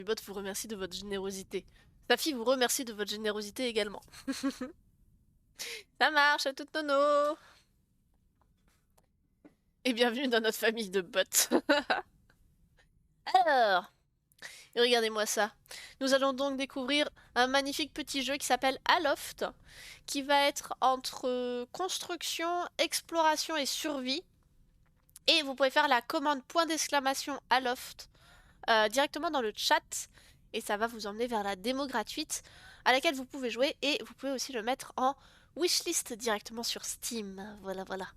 Bot vous remercie de votre générosité. Sa fille vous remercie de votre générosité également. Ça marche, à toutes nono. Et bienvenue dans notre famille de bots. Alors, regardez-moi ça. Nous allons donc découvrir un magnifique petit jeu qui s'appelle Aloft, qui va être entre construction, exploration et survie. Et vous pouvez faire la commande point d'exclamation Aloft directement dans le chat. Et ça va vous emmener vers la démo gratuite à laquelle vous pouvez jouer. Et vous pouvez aussi le mettre en wishlist directement sur Steam. Voilà, voilà.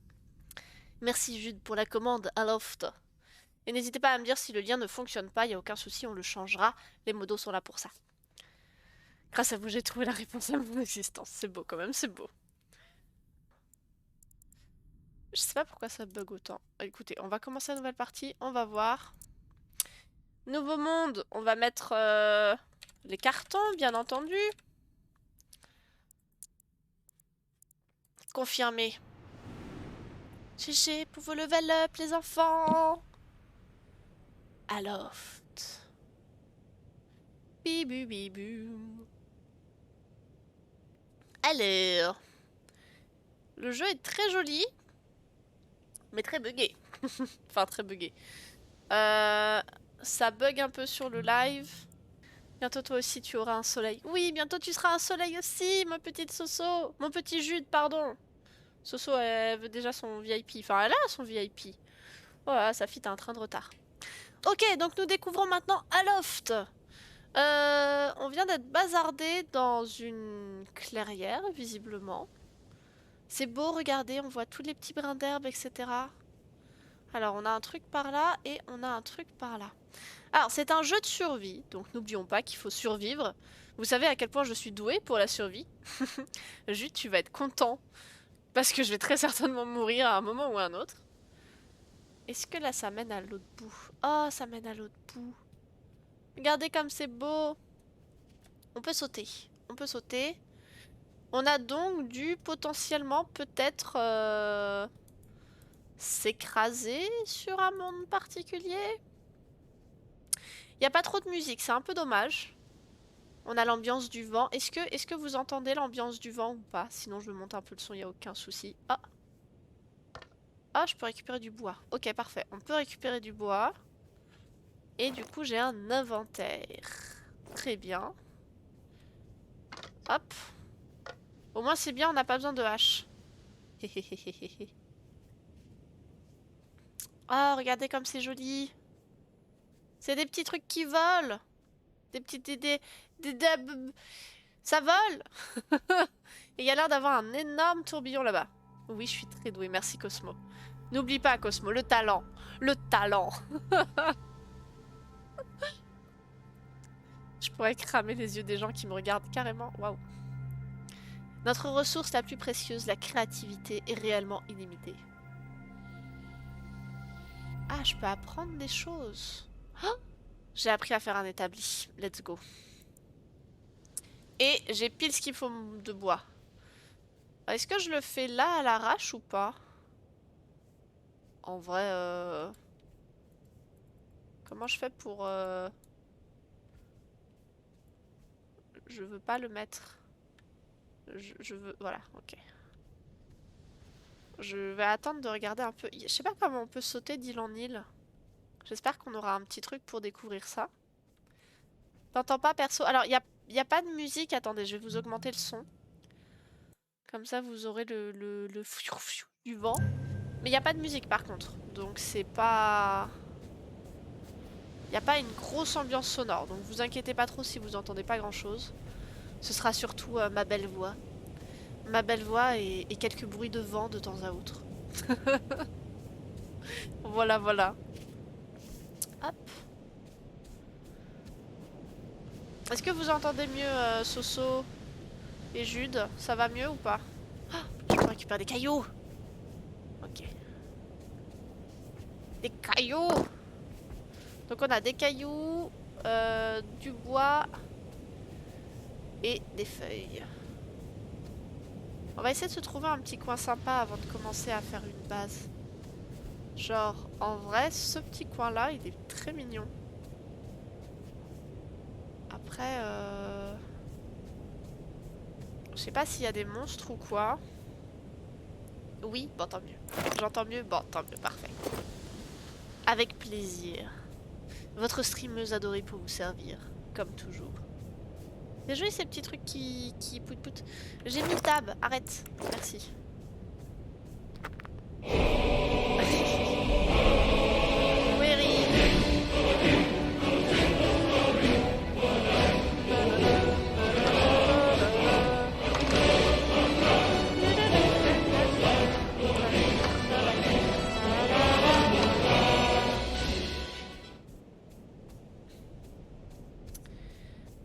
Merci Jude pour la commande Aloft. Et n'hésitez pas à me dire si le lien ne fonctionne pas, il n'y a aucun souci, on le changera. Les modos sont là pour ça. Grâce à vous, j'ai trouvé la réponse à mon existence. C'est beau quand même, c'est beau. Je sais pas pourquoi ça bug autant. Écoutez, on va commencer la nouvelle partie, on va voir. Nouveau monde, on va mettre les cartons, bien entendu. Confirmé. GG pour vos level up, les enfants. Aloft. Bibu bibu. Alors. Le jeu est très joli. Mais très buggé. Enfin, très buggé. Ça bug un peu sur le live. Bientôt toi aussi tu auras un soleil. Oui, bientôt tu seras un soleil aussi, ma petite Soso. Mon petit Jude, pardon. Soso, elle veut déjà son VIP. Enfin, elle a son VIP. Voilà, sa fille, t'as un train de retard. Ok, donc nous découvrons maintenant Aloft. On vient d'être bazardé dans une clairière, visiblement. C'est beau, regardez, on voit tous les petits brins d'herbe, etc. Alors, on a un truc par là et on a un truc par là. Alors, c'est un jeu de survie, donc n'oublions pas qu'il faut survivre. Vous savez à quel point je suis douée pour la survie. Jut, tu vas être content. Parce que je vais très certainement mourir à un moment ou à un autre. Est-ce que là, ça mène à l'autre bout? Oh, ça mène à l'autre bout. Regardez comme c'est beau. On peut sauter. On peut sauter. On a donc dû potentiellement peut-être s'écraser sur un monde particulier. Il n'y a pas trop de musique, c'est un peu dommage. On a l'ambiance du vent. Est-ce que vous entendez l'ambiance du vent ou pas? Sinon je monte un peu le son, il n'y a aucun souci. Ah. Ah, je peux récupérer du bois. Ok, parfait. On peut récupérer du bois. Et du coup, j'ai un inventaire. Très bien. Hop. Au moins, c'est bien, on n'a pas besoin de hache. Oh, regardez comme c'est joli. C'est des petits trucs qui volent. Des petits... Ça vole. Et il y a l'air d'avoir un énorme tourbillon là-bas. Oui, je suis très douée. Merci, Cosmo. N'oublie pas, Cosmo, le talent. Le talent. Je pourrais cramer les yeux des gens qui me regardent carrément. Waouh. Notre ressource la plus précieuse, la créativité, est réellement illimitée. Ah, je peux apprendre des choses. Oh, j'ai appris à faire un établi. Let's go. Et j'ai pile ce qu'il faut de bois. Est-ce que je le fais là à l'arrache ou pas? En vrai, comment je fais pour... Je veux pas le mettre. Je veux... Voilà, ok. Je vais attendre de regarder un peu. Je sais pas comment on peut sauter d'île en île. J'espère qu'on aura un petit truc pour découvrir ça. T'entends pas perso? Alors, y a pas de musique. Attendez, je vais vous augmenter le son. Comme ça, vous aurez le fiou fiou du vent. Mais y a pas de musique par contre. Donc c'est pas... Y a pas une grosse ambiance sonore. Donc vous inquiétez pas trop si vous entendez pas grand chose. Ce sera surtout ma belle voix. Ma belle voix et quelques bruits de vent de temps à autre. Voilà, voilà. Hop. Est-ce que vous entendez mieux Soso et Jude? Ça va mieux ou pas? Ah, je peux récupérer des cailloux. Ok. Des cailloux. Donc on a des cailloux, du bois et des feuilles. On va essayer de se trouver un petit coin sympa avant de commencer à faire une base. Genre, en vrai, ce petit coin-là, il est très mignon. sais pas s'il y a des monstres ou quoi. Oui, bon tant mieux. J'entends mieux, bon tant mieux, parfait. Avec plaisir. Votre streameuse adorée pour vous servir, comme toujours. C'est joli ces petits trucs qui pout pout. J'ai mis tab, arrête, merci. Query.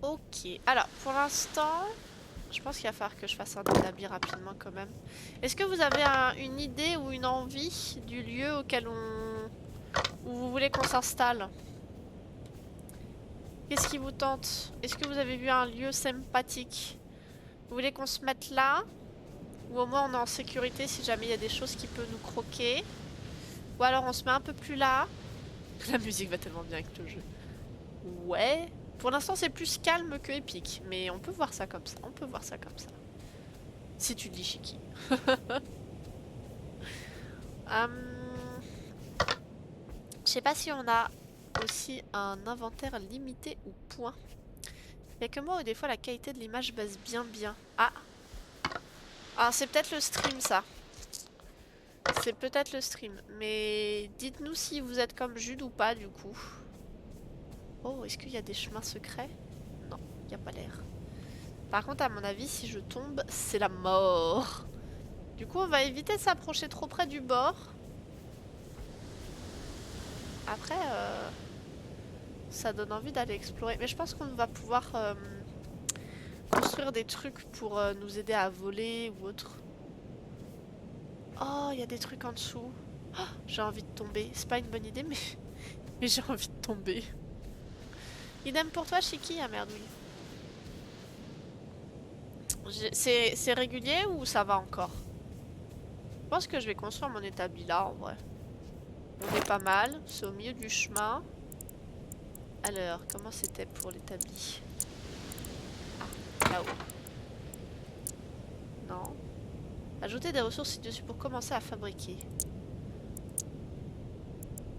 Ok, alors pour l'instant, je pense qu'il va falloir que je fasse un établi rapidement quand même. Est-ce que vous avez une idée ou une envie du lieu auquel où vous voulez qu'on s'installe? Qu'est-ce qui vous tente? Est-ce que vous avez vu un lieu sympathique? Vous voulez qu'on se mette là? Ou au moins on est en sécurité si jamais il y a des choses qui peuvent nous croquer? Ou alors on se met un peu plus là? La musique va tellement bien avec le jeu. Ouais. Pour l'instant c'est plus calme que épique. Mais on peut voir ça comme ça. On peut voir ça comme ça. Si tu dis Shiki. Je sais pas si on a aussi un inventaire limité ou point. Il y a que moi où des fois la qualité de l'image baisse bien. Ah. Ah, c'est peut-être le stream ça. C'est peut-être le stream. Mais dites-nous si vous êtes comme Jude ou pas du coup. Oh, est-ce qu'il y a des chemins secrets? Non, il n'y a pas l'air. Par contre, à mon avis, si je tombe, c'est la mort. Du coup, on va éviter de s'approcher trop près du bord. Après, ça donne envie d'aller explorer. Mais je pense qu'on va pouvoir construire des trucs pour nous aider à voler ou autre. Oh, il y a des trucs en dessous. Oh, j'ai envie de tomber. C'est pas une bonne idée, mais j'ai envie de tomber. Idem pour toi, Shiki? Ah merde, oui. C'est régulier ou ça va encore? Je pense que je vais construire mon établi là, en vrai. On est pas mal. C'est au milieu du chemin. Alors, comment c'était pour l'établi? Ah, là-haut. Non. Ajouter des ressources ci-dessus pour commencer à fabriquer.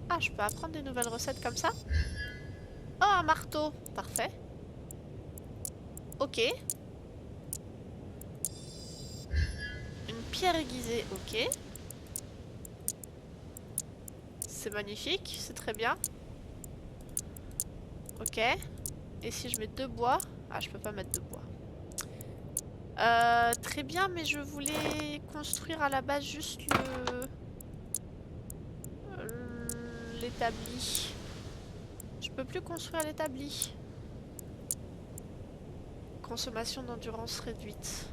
Ah, je peux apprendre des nouvelles recettes comme ça? Oh, un marteau. Parfait. Ok. Une pierre aiguisée. Ok. C'est magnifique. C'est très bien. Ok. Et si je mets 2 bois? Ah, je peux pas mettre 2 bois. Très bien, mais je voulais construire à la base juste l'établi. Je peux plus construire l'établi. Consommation d'endurance réduite.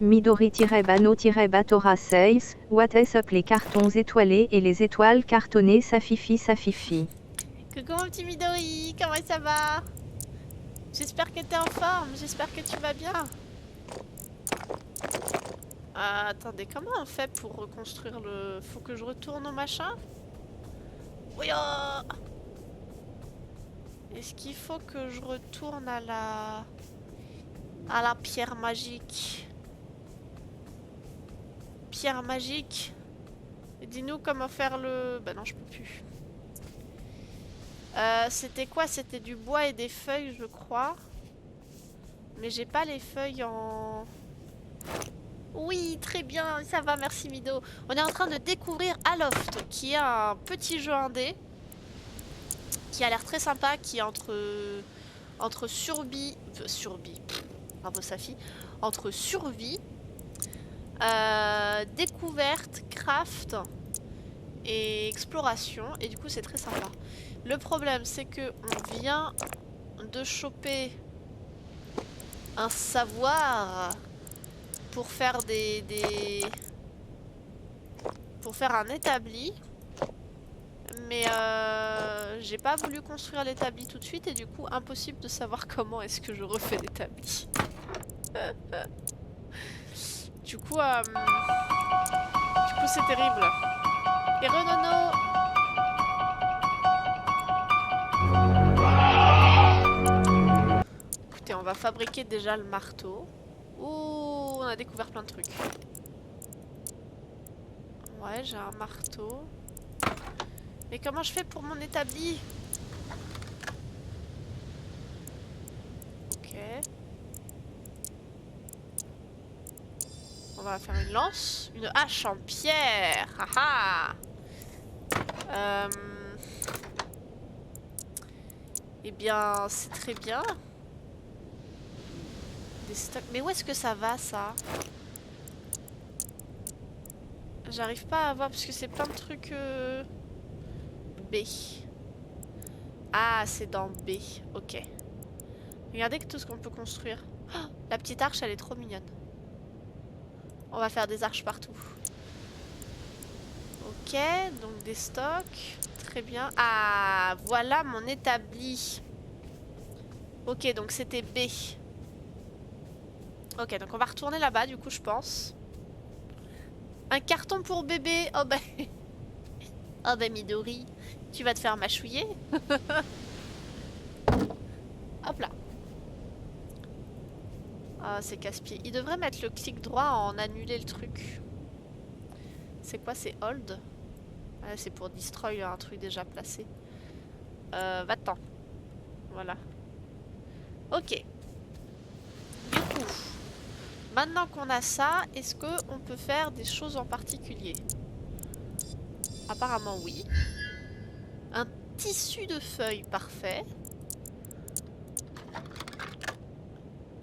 Midori-Bano-Batora 6, what is up les cartons étoilés et les étoiles cartonnées Safifi Safifi. Coucou mon petit Midori, comment ça va? J'espère que t'es en forme, j'espère que tu vas bien. Attendez, comment on fait pour reconstruire le... Faut que je retourne au machin? Oui, oh. Est-ce qu'il faut que je retourne à la pierre magique? Pierre magique? Dis-nous comment faire le... Bah non, je peux plus. C'était quoi? C'était du bois et des feuilles, je crois. Mais j'ai pas les feuilles en... Oui, très bien, ça va, merci Mido. On est en train de découvrir Aloft, qui est un petit jeu indé. Qui a l'air très sympa, qui est entre survie... bravo Safi. Entre survie, découverte, craft et exploration. Et du coup, c'est très sympa. Le problème, c'est que on vient de choper un savoir pour faire pour faire un établi. Mais j'ai pas voulu construire l'établi tout de suite et du coup impossible de savoir comment est-ce que je refais l'établi. Du coup c'est terrible. Et Renono. Écoutez, on va fabriquer déjà le marteau. Oh, on a découvert plein de trucs. Ouais, j'ai un marteau. Mais comment je fais pour mon établi? Ok. On va faire une lance. Une hache en pierre. Haha. Eh bien, c'est très bien. Des stocks. Mais où est-ce que ça va, ça? J'arrive pas à voir parce que c'est plein de trucs... B. Ah, c'est dans B. Ok. Regardez que tout ce qu'on peut construire. Oh, la petite arche, elle est trop mignonne. On va faire des arches partout. Ok, donc des stocks. Très bien. Ah, voilà mon établi. Ok, donc c'était B. Ok, donc on va retourner là-bas, du coup, je pense. Un carton pour bébé. Oh bah... oh bah Midori, tu vas te faire mâchouiller. Hop là. Ah, c'est casse-pied. Il devrait mettre le clic droit en annuler le truc. C'est quoi, c'est hold? Ah, c'est pour destroy un truc déjà placé. Va-t'en. Voilà. Ok. Du coup, maintenant qu'on a ça, est-ce qu'on peut faire des choses en particulier? Apparemment oui. Un tissu de feuilles, parfait.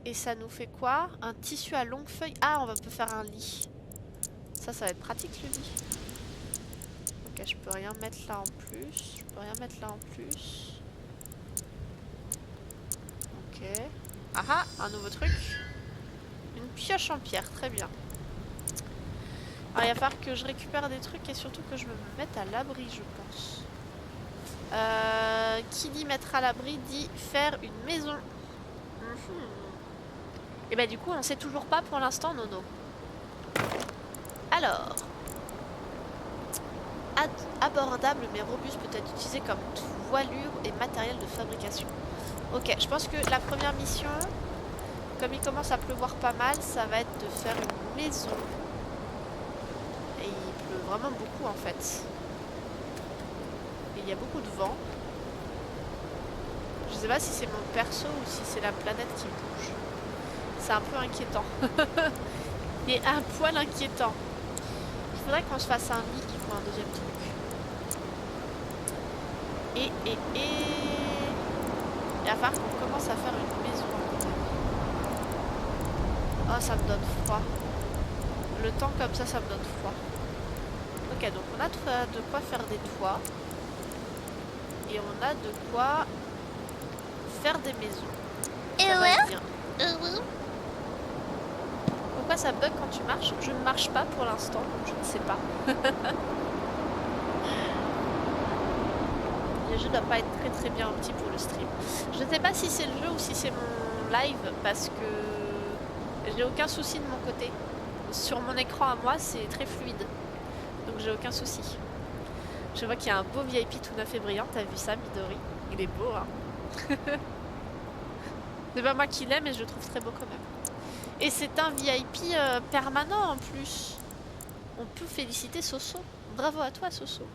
Et ça nous fait quoi? Un tissu à longue feuille. Ah, on peut faire un lit. Ça va être pratique le lit. Ok, je peux rien mettre là en plus. Je peux rien mettre là en plus. Ok. Ah ah, un nouveau truc. Une pioche en pierre, très bien. Alors il va falloir que je récupère des trucs et surtout que je me mette à l'abri, je pense. Qui dit mettre à l'abri dit faire une maison. Et bah du coup on sait toujours pas pour l'instant, Nono. Alors, abordable mais robuste peut être utilisé comme voilure et matériel de fabrication. Ok, je pense que la première mission, comme il commence à pleuvoir pas mal, ça va être de faire une maison. Et il pleut vraiment beaucoup en fait. Et il y a beaucoup de vent. Je sais pas si c'est mon perso ou si c'est la planète qui bouge. C'est un peu inquiétant. Et un poil inquiétant. Il faudrait qu'on se fasse un lit, il faut un deuxième truc. Et il va falloir qu'on commence à faire une maison. Oh, ça me donne froid. Le temps comme ça me donne froid. Ok, donc on a de quoi faire des toits. Et on a de quoi faire des maisons. Ça va être bien. Pourquoi ça bug quand tu marches? Je ne marche pas pour l'instant, donc je ne sais pas. Le jeu doit pas être très bien opti pour le stream. Je ne sais pas si c'est le jeu ou si c'est mon live, parce que j'ai aucun souci de mon côté. Sur mon écran à moi, c'est très fluide. Donc j'ai aucun souci. Je vois qu'il y a un beau VIP tout neuf et brillant. T'as vu ça, Midori? Il est beau, hein. C'est pas moi qui l'aime, mais je le trouve très beau quand même. Et c'est un VIP permanent en plus. On peut féliciter Soso. Bravo à toi, Soso.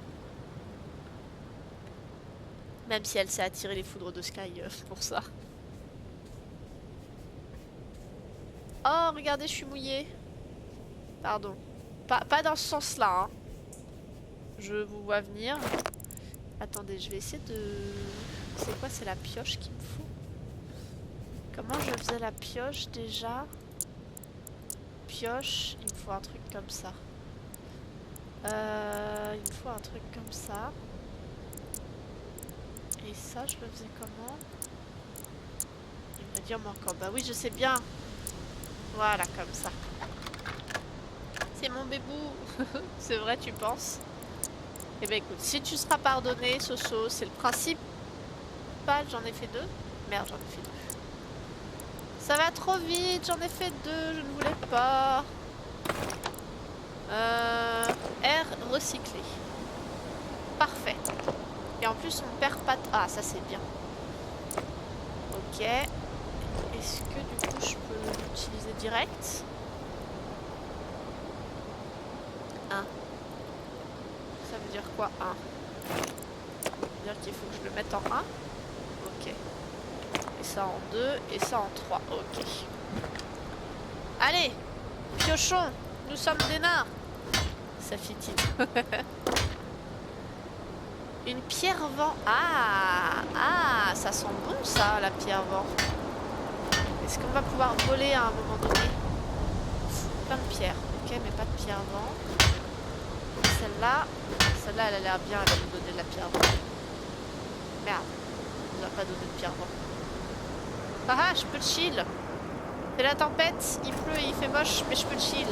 Même si elle s'est attirée les foudres de Sky pour ça. Oh, regardez, je suis mouillée. Pardon. Pas dans ce sens-là, hein. Je vous vois venir. Attendez, je vais essayer de... C'est quoi? C'est la pioche qu'il me faut. Comment je faisais la pioche déjà? Pioche, il me faut un truc comme ça. Il me faut un truc comme ça. Et ça, je le faisais comment? Il va dire moi encore. Bah oui, je sais bien. Voilà, comme ça. C'est mon bébou. C'est vrai, tu penses? Eh ben écoute, si tu seras pardonné, Soso, c'est le principe. J'en ai fait 2. Merde, j'en ai fait 2. Ça va trop vite, j'en ai fait 2, je ne voulais pas. Air recyclé. Parfait. Et en plus, on perd pas de... Ah, ça c'est bien. Ok. Et Est-ce que du coup je peux l'utiliser direct? 1. Ça veut dire quoi 1? Ça veut dire qu'il faut que je le mette en 1. Ok. Et ça en 2 et ça en 3. Ok. Allez, piochons, nous sommes des nains. Ça fit-il. Une pierre vent. Ah, ça sent bon ça, la pierre vent. Est-ce qu'on va pouvoir voler à un moment donné? Plein de pierres. Ok, mais pas de pierre vent. Celle-là, elle a l'air bien, elle va nous donner de la pierre vent. Merde, elle nous a pas donné de pierre vent. Ah, je peux chill. C'est la tempête, il pleut et il fait moche, mais je peux chill.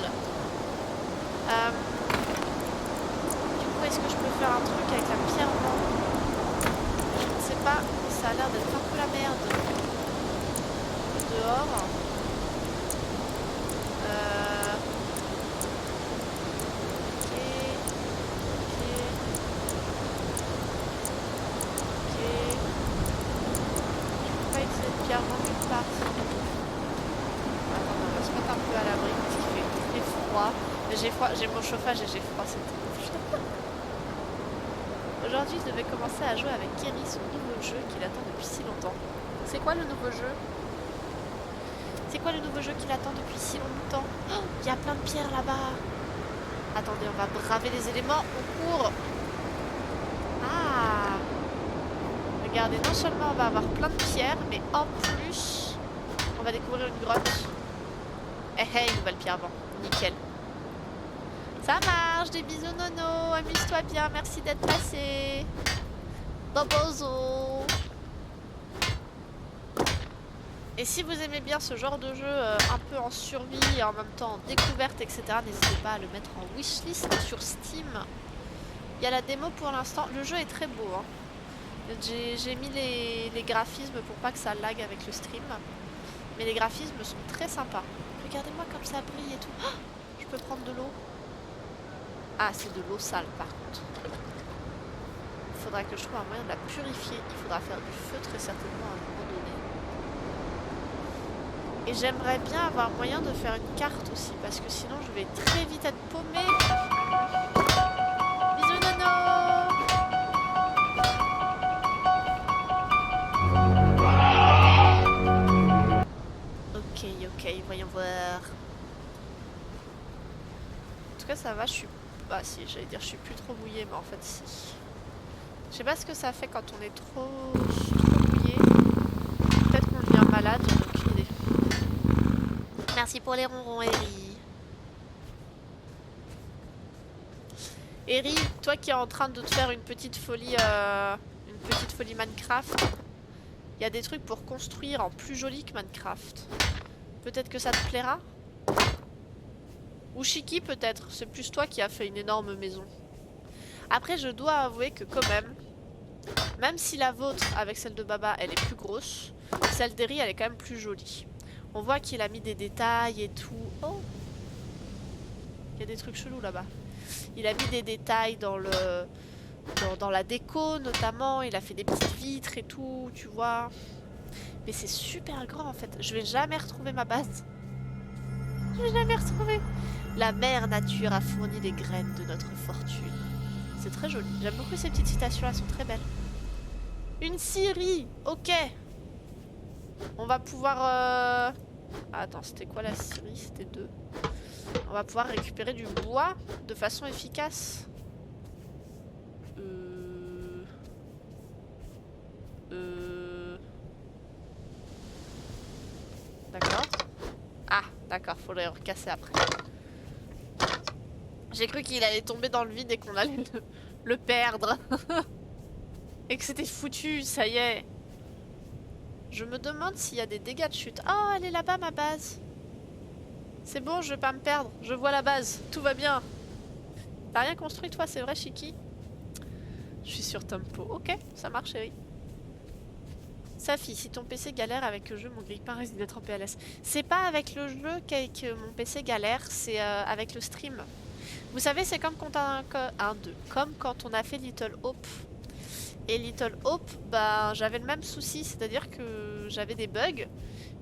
Du coup, est-ce que je peux faire un truc avec la pierre vent? Je ne sais pas, ça a l'air d'être un peu la merde. Dehors. J'ai mon chauffage et j'ai froid, c'est tout. Aujourd'hui, je devais commencer à jouer avec Kerry, son nouveau jeu qu'il attend depuis si longtemps. C'est quoi le nouveau jeu? C'est quoi le nouveau jeu qu'il attend depuis si longtemps? Oh, il y a plein de pierres là-bas. Attendez, on va braver les éléments. On court. Ah! Regardez, non seulement on va avoir plein de pierres, mais en plus, on va découvrir une grotte. Eh hey, nouvelle pierre vent. Nickel. Ça marche, des bisous Nono, amuse-toi bien, merci d'être passé. Bobozo. Et si vous aimez bien ce genre de jeu un peu en survie et en même temps en découverte, etc., n'hésitez pas à le mettre en wishlist sur Steam. Il y a la démo pour l'instant, le jeu est très beau. Hein. J'ai mis les graphismes pour pas que ça lag avec le stream. Mais les graphismes sont très sympas. Regardez-moi comme ça brille et tout. Oh, je peux prendre de l'eau. Ah, c'est de l'eau sale par contre. Il faudra que je trouve un moyen de la purifier. Il faudra faire du feu très certainement à un moment donné. Et j'aimerais bien avoir moyen de faire une carte aussi. Parce que sinon je vais très vite être paumée. Bisous Nono. Ok, voyons voir. En tout cas ça va, je suis... Bah si, j'allais dire je suis plus trop mouillée, mais en fait si. Je sais pas ce que ça fait quand on est trop mouillé. Peut-être qu'on devient malade, j'en ai aucune idée. Merci pour les ronrons, Eri. Eri, toi qui es en train de te faire une petite folie Minecraft, il y a des trucs pour construire en plus joli que Minecraft. Peut-être que ça te plaira? Ou Shiki peut-être, c'est plus toi qui as fait une énorme maison. Après je dois avouer que quand même si la vôtre avec celle de Baba elle est plus grosse, celle d'Eri elle est quand même plus jolie. On voit qu'il a mis des détails et tout. Oh, il y a des trucs chelous là-bas. Il a mis des détails dans la déco notamment, il a fait des petites vitres et tout, tu vois. Mais c'est super grand en fait, je vais jamais retrouver ma base. Je vais jamais retrouver. La mère nature a fourni les graines de notre fortune. C'est très joli. J'aime beaucoup ces petites citations, elles sont très belles. Une scierie. Ok. On va pouvoir... Ah, attends, c'était quoi la scierie? C'était 2. On va pouvoir récupérer du bois de façon efficace. D'accord. Ah, d'accord, faut le recasser après. J'ai cru qu'il allait tomber dans le vide et qu'on allait le perdre. Et que c'était foutu, ça y est. Je me demande s'il y a des dégâts de chute. Oh, elle est là-bas, ma base. C'est bon, je vais pas me perdre. Je vois la base. Tout va bien. T'as rien construit, toi, c'est vrai, Shiki? Je suis sur Tempo. Ok, ça marche, chérie. Safi, si ton PC galère avec le jeu, mon grille-pain risque d'être en PLS. C'est pas avec le jeu que mon PC galère, c'est avec le stream. Vous savez, c'est comme quand on a fait Little Hope. Et Little Hope, bah, j'avais le même souci, c'est-à-dire que j'avais des bugs.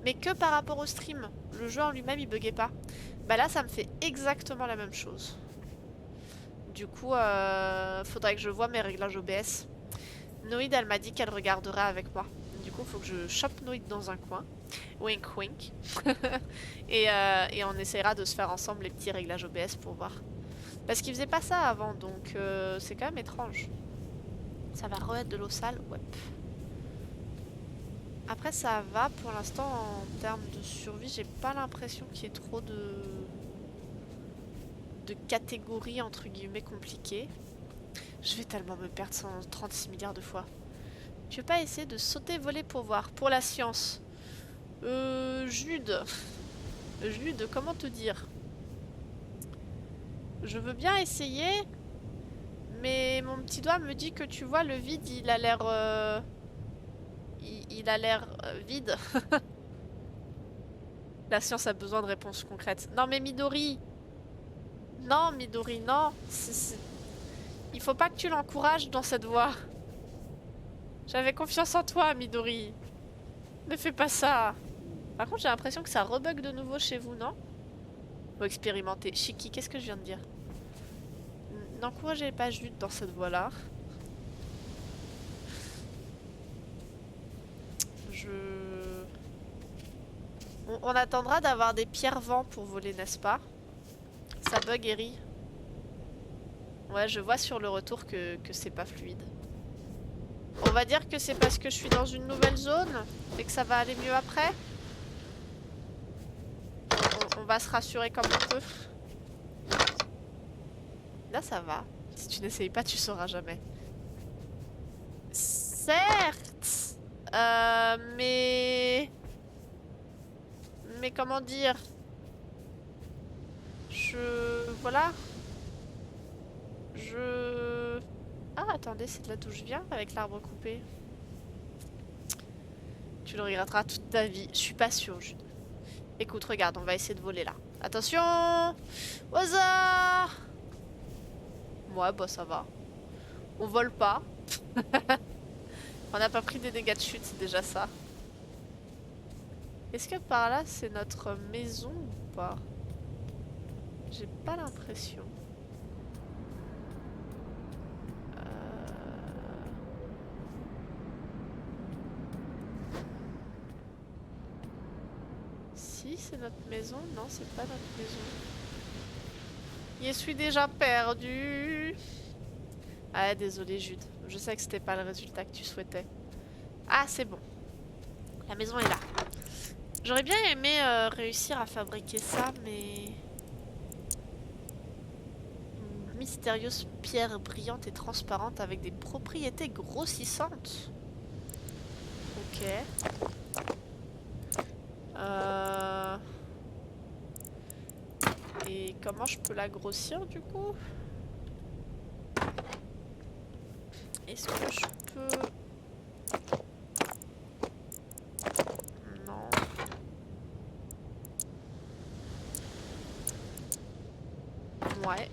mais que par rapport au stream. Le jeu en lui-même, il buguait pas. Bah là, ça me fait exactement la même chose. Du coup, faudrait que je voie mes réglages OBS. Noïd, elle m'a dit qu'elle regarderait avec moi. Du coup, faut que je chope Noïd dans un coin. Wink wink. et on essaiera de se faire ensemble les petits réglages OBS pour voir. Parce qu'il faisait pas ça avant, donc c'est quand même étrange. Ça va re-être de l'eau sale? Ouais. Après, ça va pour l'instant en termes de survie. J'ai pas l'impression qu'il y ait trop de catégories entre guillemets compliquées. Je vais tellement me perdre 136 milliards de fois. Tu veux pas essayer de sauter, voler pour voir? Pour la science. Jude. Jude, comment te dire? Je veux bien essayer, mais mon petit doigt me dit que tu vois, le vide, il a l'air... il a l'air vide. La science a besoin de réponses concrètes. Non mais Midori! Non Midori, non! Il faut pas que tu l'encourages dans cette voie. J'avais confiance en toi, Midori. Ne fais pas ça. Par contre, j'ai l'impression que ça rebug de nouveau chez vous, non? Faut expérimenter. Shiki, qu'est-ce que je viens de dire? N'encouragez pas Jude dans cette voie-là. On attendra d'avoir des pierres-vents pour voler, n'est-ce pas? Ça bug, Eri. Ouais, je vois sur le retour que c'est pas fluide. On va dire que c'est parce que je suis dans une nouvelle zone et que ça va aller mieux après. On va se rassurer comme on peut. Là, ça va. Si tu n'essayes pas, tu sauras jamais. Certes, mais comment dire? Voilà. Ah, attendez, c'est de là d'où je viens avec l'arbre coupé. Tu le regretteras toute ta vie. Je suis pas sûre, Jude. Écoute, regarde, on va essayer de voler là. Attention! Au hasard! Ouais, bah ça va. On vole pas. On n'a pas pris des dégâts de chute, c'est déjà ça. Est-ce que par là, c'est notre maison ou pas? J'ai pas l'impression. Si, c'est notre maison. Non, c'est pas notre maison. Je suis déjà perdu. Ah, désolé Jude. Je sais que c'était pas le résultat que tu souhaitais. Ah, c'est bon. La maison est là. J'aurais bien aimé réussir à fabriquer ça, mais... Une mystérieuse pierre brillante et transparente avec des propriétés grossissantes. Ok. Et comment je peux la grossir du coup? Est-ce que je peux... Non. Ouais.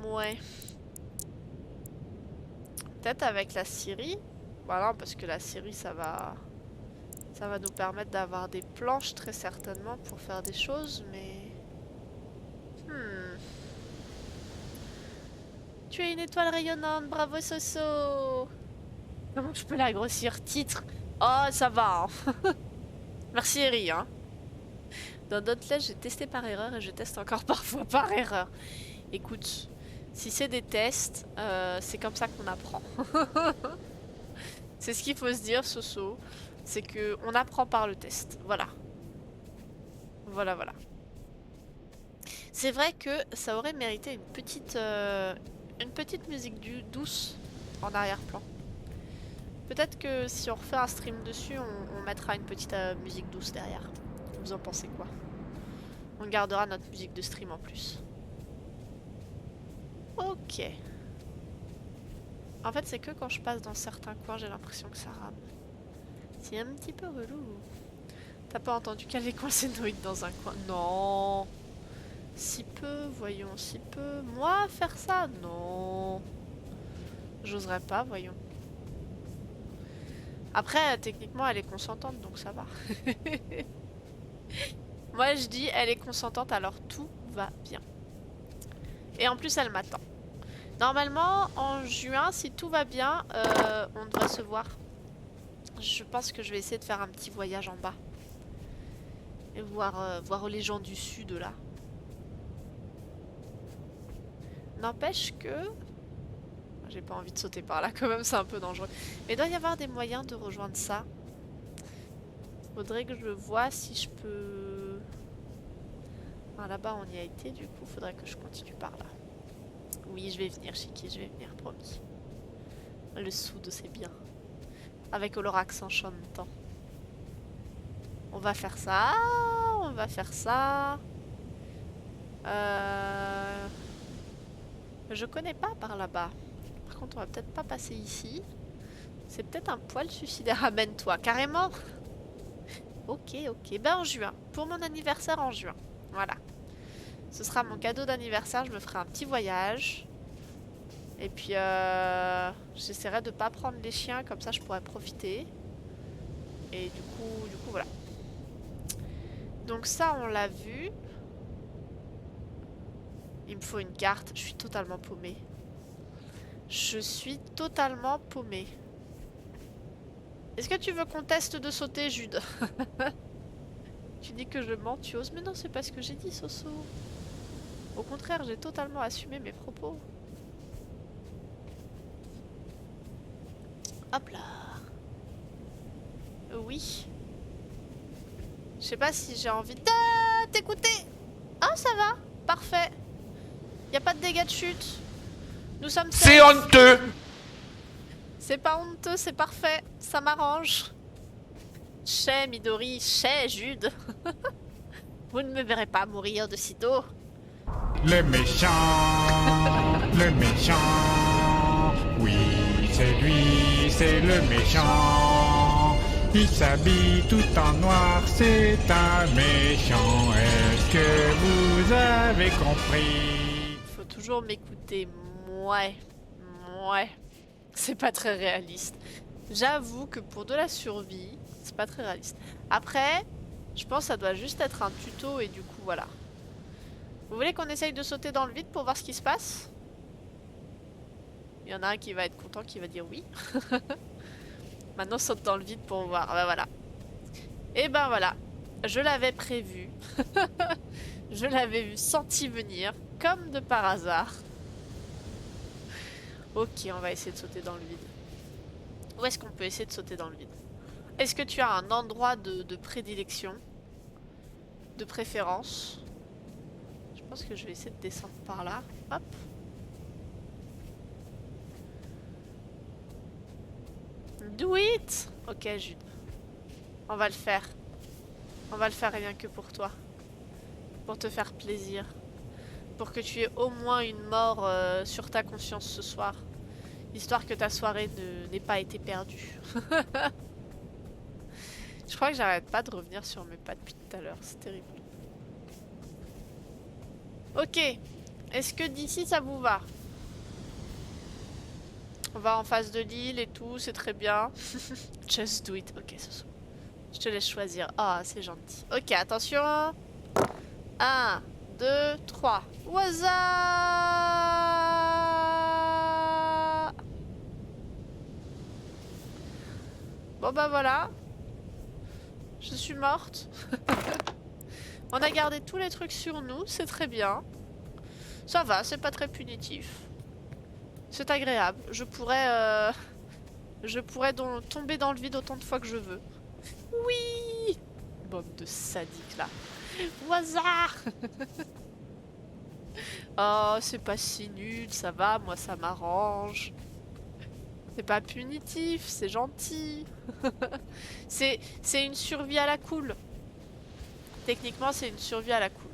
Mouais. Peut-être avec la scierie. Voilà, parce que la scierie, ça va nous permettre d'avoir des planches très certainement pour faire des choses, mais... Tu es une étoile rayonnante, bravo Soso! Comment je peux la grossir? Titre! Oh, ça va, hein. Merci Eri, hein. Dans Dauntless, j'ai testé par erreur et je teste encore parfois par erreur. Écoute, si c'est des tests, c'est comme ça qu'on apprend. C'est ce qu'il faut se dire, Soso. C'est que on apprend par le test. Voilà. Voilà. C'est vrai que ça aurait mérité une petite musique douce en arrière-plan. Peut-être que si on refait un stream dessus, on mettra une petite musique douce derrière. Vous en pensez quoi? On gardera notre musique de stream en plus. Ok. En fait, c'est que quand je passe dans certains coins, j'ai l'impression que ça rame. C'est un petit peu relou. T'as pas entendu qu'elle est coincée Noïd dans un coin? Non. Si peu, voyons, si peu. Moi, faire ça? Non. J'oserais pas, voyons. Après, techniquement, elle est consentante, donc ça va. Moi, je dis, elle est consentante, alors tout va bien. Et en plus, elle m'attend. Normalement, en juin, si tout va bien, on devrait se voir. Je pense que je vais essayer de faire un petit voyage en bas. Et voir les gens du sud, là. N'empêche que... J'ai pas envie de sauter par là, quand même, c'est un peu dangereux. Mais il doit y avoir des moyens de rejoindre ça. Faudrait que je vois si je peux... Ah, là-bas, on y a été, du coup, faudrait que je continue par là. Oui, je vais venir, Chiki, je vais venir, promis. Le soude, c'est bien. Avec Olorax en chantant. On va faire ça, on va faire ça. Je connais pas par là-bas. Par contre, on va peut-être pas passer ici. C'est peut-être un poil suicidaire. Amène-toi, carrément. Ok, ok. Ben en juin. Pour mon anniversaire en juin. Voilà. Ce sera mon cadeau d'anniversaire. Je me ferai un petit voyage. Et puis, j'essaierai de pas prendre les chiens. Comme ça, je pourrais profiter. Et du coup, voilà. Donc ça, on l'a vu. Il me faut une carte. Je suis totalement paumée. Je suis totalement paumée. Est-ce que tu veux qu'on teste de sauter, Jude? Tu dis que je mens, tu oses. Mais non, c'est pas ce que j'ai dit, Soso. Au contraire, j'ai totalement assumé mes propos. Hop là. Oui. Je sais pas si j'ai envie de t'écouter. Ah, ça va. Parfait. Y a pas de dégâts de chute. Nous sommes safe. C'est honteux. C'est pas honteux, c'est parfait. Ça m'arrange. Chez Midori, chez Jude. Vous ne me verrez pas mourir de sitôt. Le méchant, le méchant. Oui, c'est lui, c'est le méchant. Il s'habille tout en noir, c'est un méchant. Est-ce que vous avez compris? Faut toujours m'écouter. Ouais. C'est pas très réaliste. J'avoue que pour de la survie, c'est pas très réaliste. Après, je pense que ça doit juste être un tuto et du coup, voilà. Vous voulez qu'on essaye de sauter dans le vide pour voir ce qui se passe? Il y en a un qui va être content, qui va dire oui. Maintenant, saute dans le vide pour voir. Ben voilà. Et ben voilà. Je l'avais prévu. Je l'avais vu senti venir, comme de par hasard. Ok, on va essayer de sauter dans le vide. Où est-ce qu'on peut essayer de sauter dans le vide? Est-ce que tu as un endroit de prédilection? De préférence? Je pense que je vais essayer de descendre par là. Hop. Do it! Ok, Jude. On va le faire. On va le faire rien que pour toi. Pour te faire plaisir. Pour que tu aies au moins une mort sur ta conscience ce soir. Histoire que ta soirée n'ait pas été perdue. Je crois que j'arrête pas de revenir sur mes pas depuis tout à l'heure. C'est terrible. Ok. Est-ce que d'ici ça vous va? On va en face de l'île et tout, c'est très bien. Just do it. Ok, Soso. Je te laisse choisir. Ah, c'est gentil. Ok, attention. 1, 2, 3. Waza! Bon bah voilà. Je suis morte. On a gardé tous les trucs sur nous, c'est très bien. Ça va, c'est pas très punitif. C'est agréable. Je pourrais donc tomber dans le vide autant de fois que je veux. Oui! Bande de sadiques là. Au hasard! Oh, c'est pas si nul, ça va, moi ça m'arrange. C'est pas punitif, c'est gentil. C'est une survie à la cool. Techniquement, c'est une survie à la cool.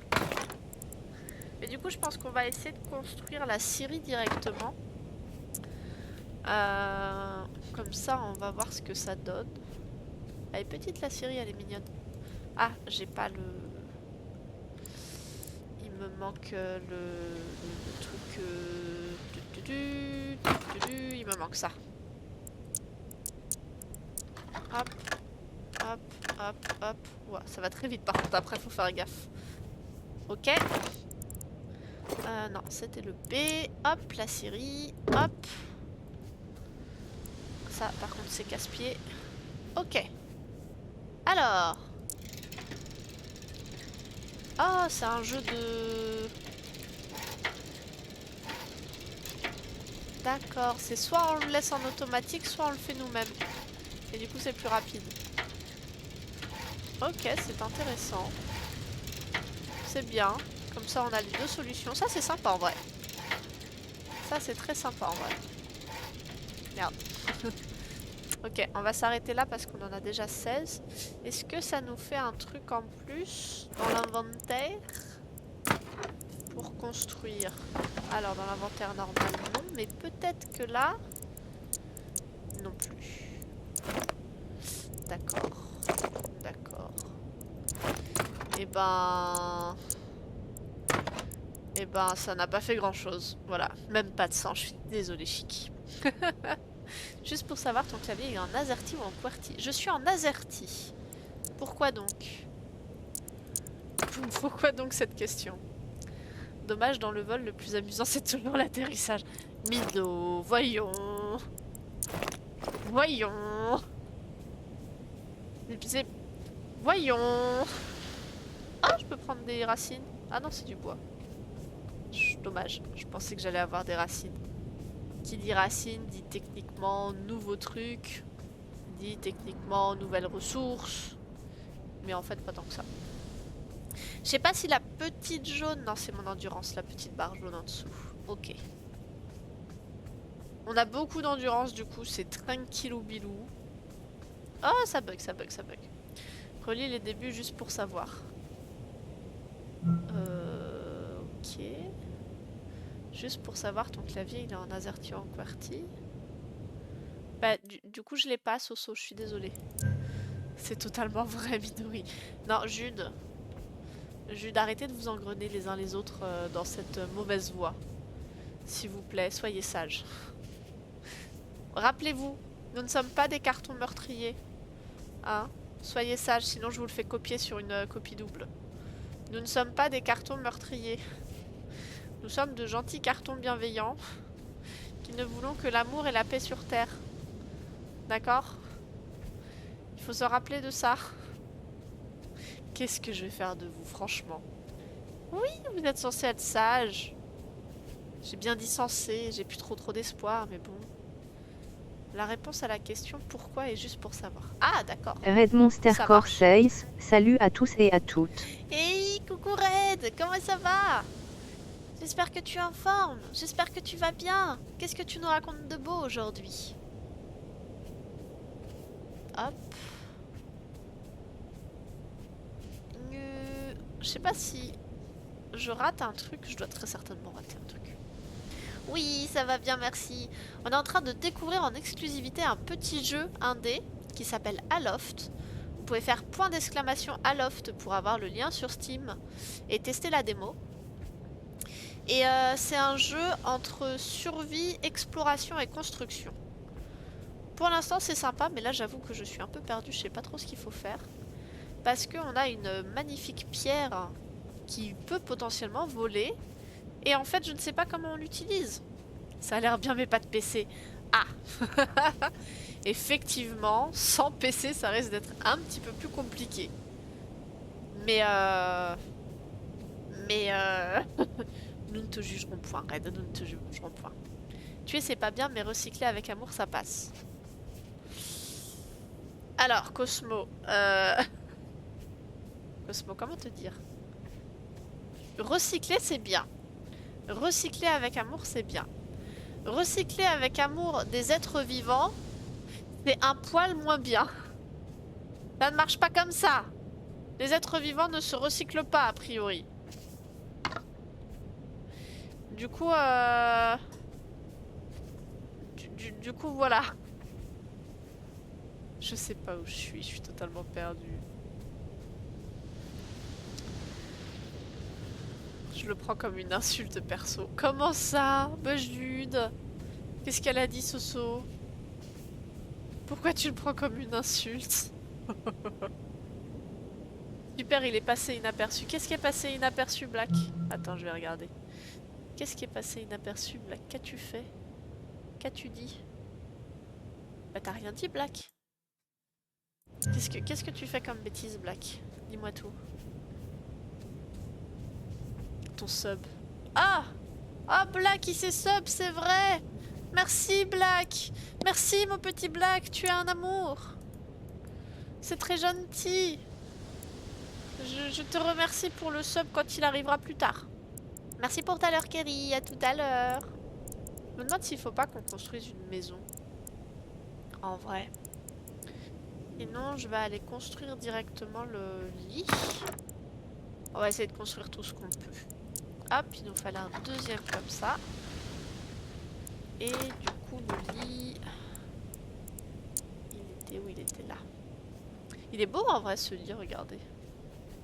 Mais du coup, je pense qu'on va essayer de construire la scierie directement. Comme ça, on va voir ce que ça donne. Elle est petite la scierie, elle est mignonne. Ah, j'ai pas le... Il me manque le truc... Il me manque ça. Hop, hop, hop, hop. Ouah, ça va très vite par contre, après faut faire gaffe. Ok. Non, c'était le B. Hop, la série. Hop. Ça, par contre, c'est casse-pied. Ok. Alors. Ah, c'est un jeu de... D'accord, c'est soit on le laisse en automatique, soit on le fait nous-mêmes. Et du coup, c'est plus rapide. Ok, c'est intéressant. C'est bien. Comme ça, on a les deux solutions. Ça, c'est sympa en vrai. Ça, c'est très sympa en vrai. Merde. Ok, on va s'arrêter là parce qu'on en a déjà 16. Est-ce que ça nous fait un truc en plus dans l'inventaire pour construire? Alors, dans l'inventaire normal, non. Mais peut-être que là... Non plus. D'accord. D'accord. Et ben... Et ben, ça n'a pas fait grand-chose. Voilà, même pas de sang. Je suis désolée, Chicky. Juste pour savoir, ton clavier est en AZERTY ou en QWERTY? Je suis en AZERTY. Pourquoi donc? Pourquoi donc cette question? Dommage, dans le vol, le plus amusant, c'est toujours l'atterrissage. Mido, voyons. Voyons. Voyons. Ah, je peux prendre des racines. Ah non, c'est du bois. Dommage, je pensais que j'allais avoir des racines. Qui dit racines dit techniquement nouveau truc, dit techniquement nouvelles ressources, mais en fait pas tant que ça. Je sais pas si la petite jaune... Non, c'est mon endurance, la petite barre jaune en dessous. Ok. On a beaucoup d'endurance du coup, c'est tranquillou bilou. Oh, ça bug, ça bug, ça bug. Relis les débuts juste pour savoir. Ok. Juste pour savoir, ton clavier il est en AZERTY ou en QWERTY. Bah, du coup, je l'ai pas, Soso, je suis désolée. C'est totalement vrai, Midori. Non, Jude. Jude, arrêtez de vous engrener les uns les autres dans cette mauvaise voie. S'il vous plaît, soyez sages. Rappelez-vous, nous ne sommes pas des cartons meurtriers. Hein? Soyez sages, sinon je vous le fais copier sur une copie double. Nous ne sommes pas des cartons meurtriers. Nous sommes de gentils cartons bienveillants qui ne voulons que l'amour et la paix sur Terre. D'accord? Il faut se rappeler de ça. Qu'est-ce que je vais faire de vous, franchement? Oui, vous êtes censé être sage. J'ai bien dit censé, j'ai plus trop d'espoir, mais bon. La réponse à la question pourquoi est juste pour savoir. Ah, d'accord. Red Monster Core 6, salut à tous et à toutes. Hey, coucou Red, comment ça va? J'espère que tu es en forme, j'espère que tu vas bien. Qu'est-ce que tu nous racontes de beau aujourd'hui? Hop. Je sais pas si je rate un truc, je dois très certainement rater un truc. Oui, ça va bien, merci. On est en train de découvrir en exclusivité un petit jeu indé qui s'appelle Aloft. Vous pouvez faire ! Aloft pour avoir le lien sur Steam et tester la démo. Et c'est un jeu entre survie, exploration et construction. Pour l'instant c'est sympa, mais là j'avoue que je suis un peu perdue, je sais pas trop ce qu'il faut faire. Parce qu'on a une magnifique pierre qui peut potentiellement voler. Et en fait je ne sais pas comment on l'utilise. Ça a l'air bien mais pas de PC. Ah. Effectivement, sans PC ça risque d'être un petit peu plus compliqué. Mais nous ne te jugerons point, Red, nous ne te jugerons point. Tuer c'est pas bien, mais recycler avec amour ça passe. Alors, Cosmo, Cosmo, comment te dire? Recycler c'est bien. Recycler avec amour c'est bien. Recycler avec amour des êtres vivants, c'est un poil moins bien. Ça ne marche pas comme ça. Les êtres vivants ne se recyclent pas a priori. Du coup, du coup, voilà. Je sais pas où je suis totalement perdue. Je le prends comme une insulte perso. Comment ça? Bah Jude, qu'est-ce qu'elle a dit, Soso? Pourquoi tu le prends comme une insulte? Super, il est passé inaperçu. Qu'est-ce qui est passé inaperçu, Black? Attends, je vais regarder. Qu'est-ce qui est passé inaperçu, Black? Qu'as-tu fait? Qu'as-tu dit? Bah t'as rien dit, Black. Qu'est-ce que tu fais comme bêtise, Black? Dis-moi tout. Ton sub. Ah! Ah, Black, il s'est sub, c'est vrai! Merci, Black! Merci, mon petit Black, tu es un amour! C'est très gentil! Je te remercie pour le sub quand il arrivera plus tard. Merci pour tout à l'heure, Kerry. À tout à l'heure. Je me demande s'il faut pas qu'on construise une maison. En vrai. Sinon, je vais aller construire directement le lit. On va essayer de construire tout ce qu'on peut. Hop, il nous fallait un deuxième comme ça. Et du coup, le lit... Il était où? Il était là. Il est beau en vrai ce lit, regardez.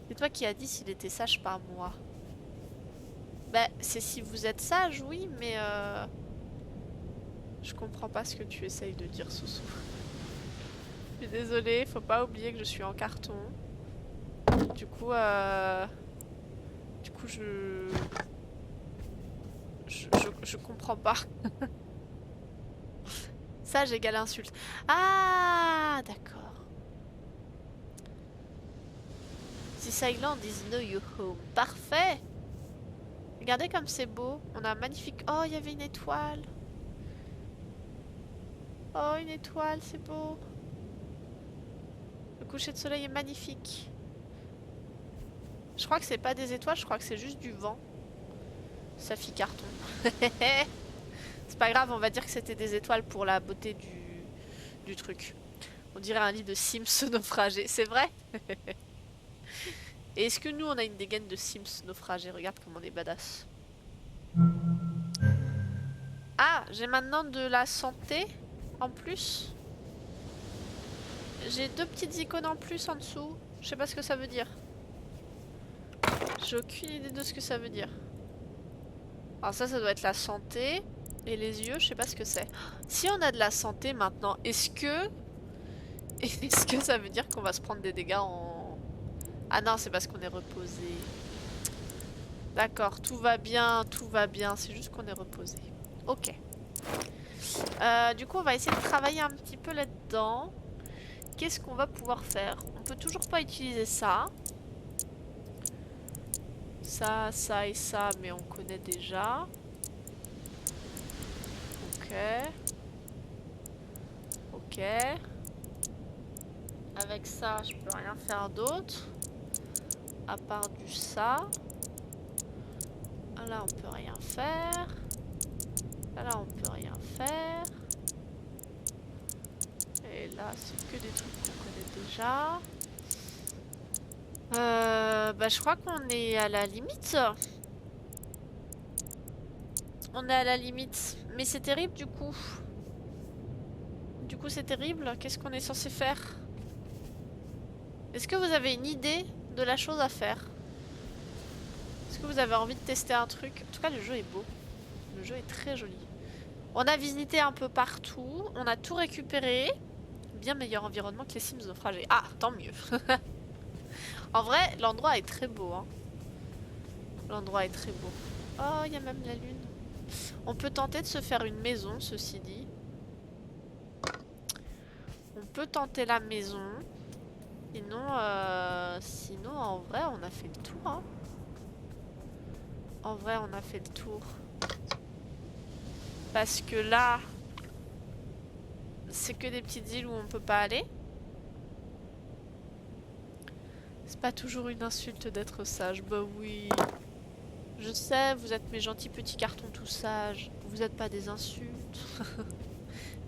C'est toi qui as dit s'il était sage par moi. Bah, c'est si vous êtes sage, oui, mais je comprends pas ce que tu essayes de dire, Soso. Je suis désolée, faut pas oublier que je suis en carton. Du coup, je comprends pas. Sage égale insulte. Ah, d'accord. This island is no your home. Parfait. Regardez comme c'est beau. On a un magnifique... Oh, il y avait une étoile. Oh, une étoile, c'est beau. Le coucher de soleil est magnifique. Je crois que c'est pas des étoiles, je crois que c'est juste du vent. Ça fit carton. C'est pas grave, on va dire que c'était des étoiles pour la beauté du truc. On dirait un lit de Sims naufragé. C'est vrai? Et est-ce que nous on a une dégaine de Sims naufragé? Regarde comme on est badass. Ah, j'ai maintenant de la santé en plus. J'ai 2 petites icônes en plus en dessous. Je sais pas ce que ça veut dire. J'ai aucune idée de ce que ça veut dire. Alors ça doit être la santé. Et les yeux, je sais pas ce que c'est. Si on a de la santé maintenant, est-ce que ça veut dire qu'on va se prendre des dégâts en... Ah non, c'est parce qu'on est reposé. D'accord, tout va bien, c'est juste qu'on est reposé. Ok. Du coup, on va essayer de travailler un petit peu là-dedans. Qu'est-ce qu'on va pouvoir faire? On peut toujours pas utiliser ça. Ça et ça, mais on connaît déjà. Ok. Ok. Avec ça, je peux rien faire d'autre. À part du ça. Là, on peut rien faire. Là, on peut rien faire. Et là, c'est que des trucs qu'on connaît déjà. Bah, je crois qu'on est à la limite. On est à la limite. Mais c'est terrible du coup. Du coup, c'est terrible. Qu'est-ce qu'on est censé faire? Est-ce que vous avez une idée de la chose à faire? Est-ce que vous avez envie de tester un truc? En tout cas, le jeu est beau. Le jeu est très joli. On a visité un peu partout. On a tout récupéré. Bien meilleur environnement que les Sims naufragés. Ah, tant mieux. En vrai, l'endroit est très beau. Hein. L'endroit est très beau. Oh, il y a même la lune. On peut tenter de se faire une maison, ceci dit. On peut tenter la maison. Sinon, en vrai, on a fait le tour. Hein. En vrai, on a fait le tour. Parce que là, c'est que des petites îles où on peut pas aller. C'est pas toujours une insulte d'être sage. Bah oui. Je sais, vous êtes mes gentils petits cartons tout sages. Vous êtes pas des insultes.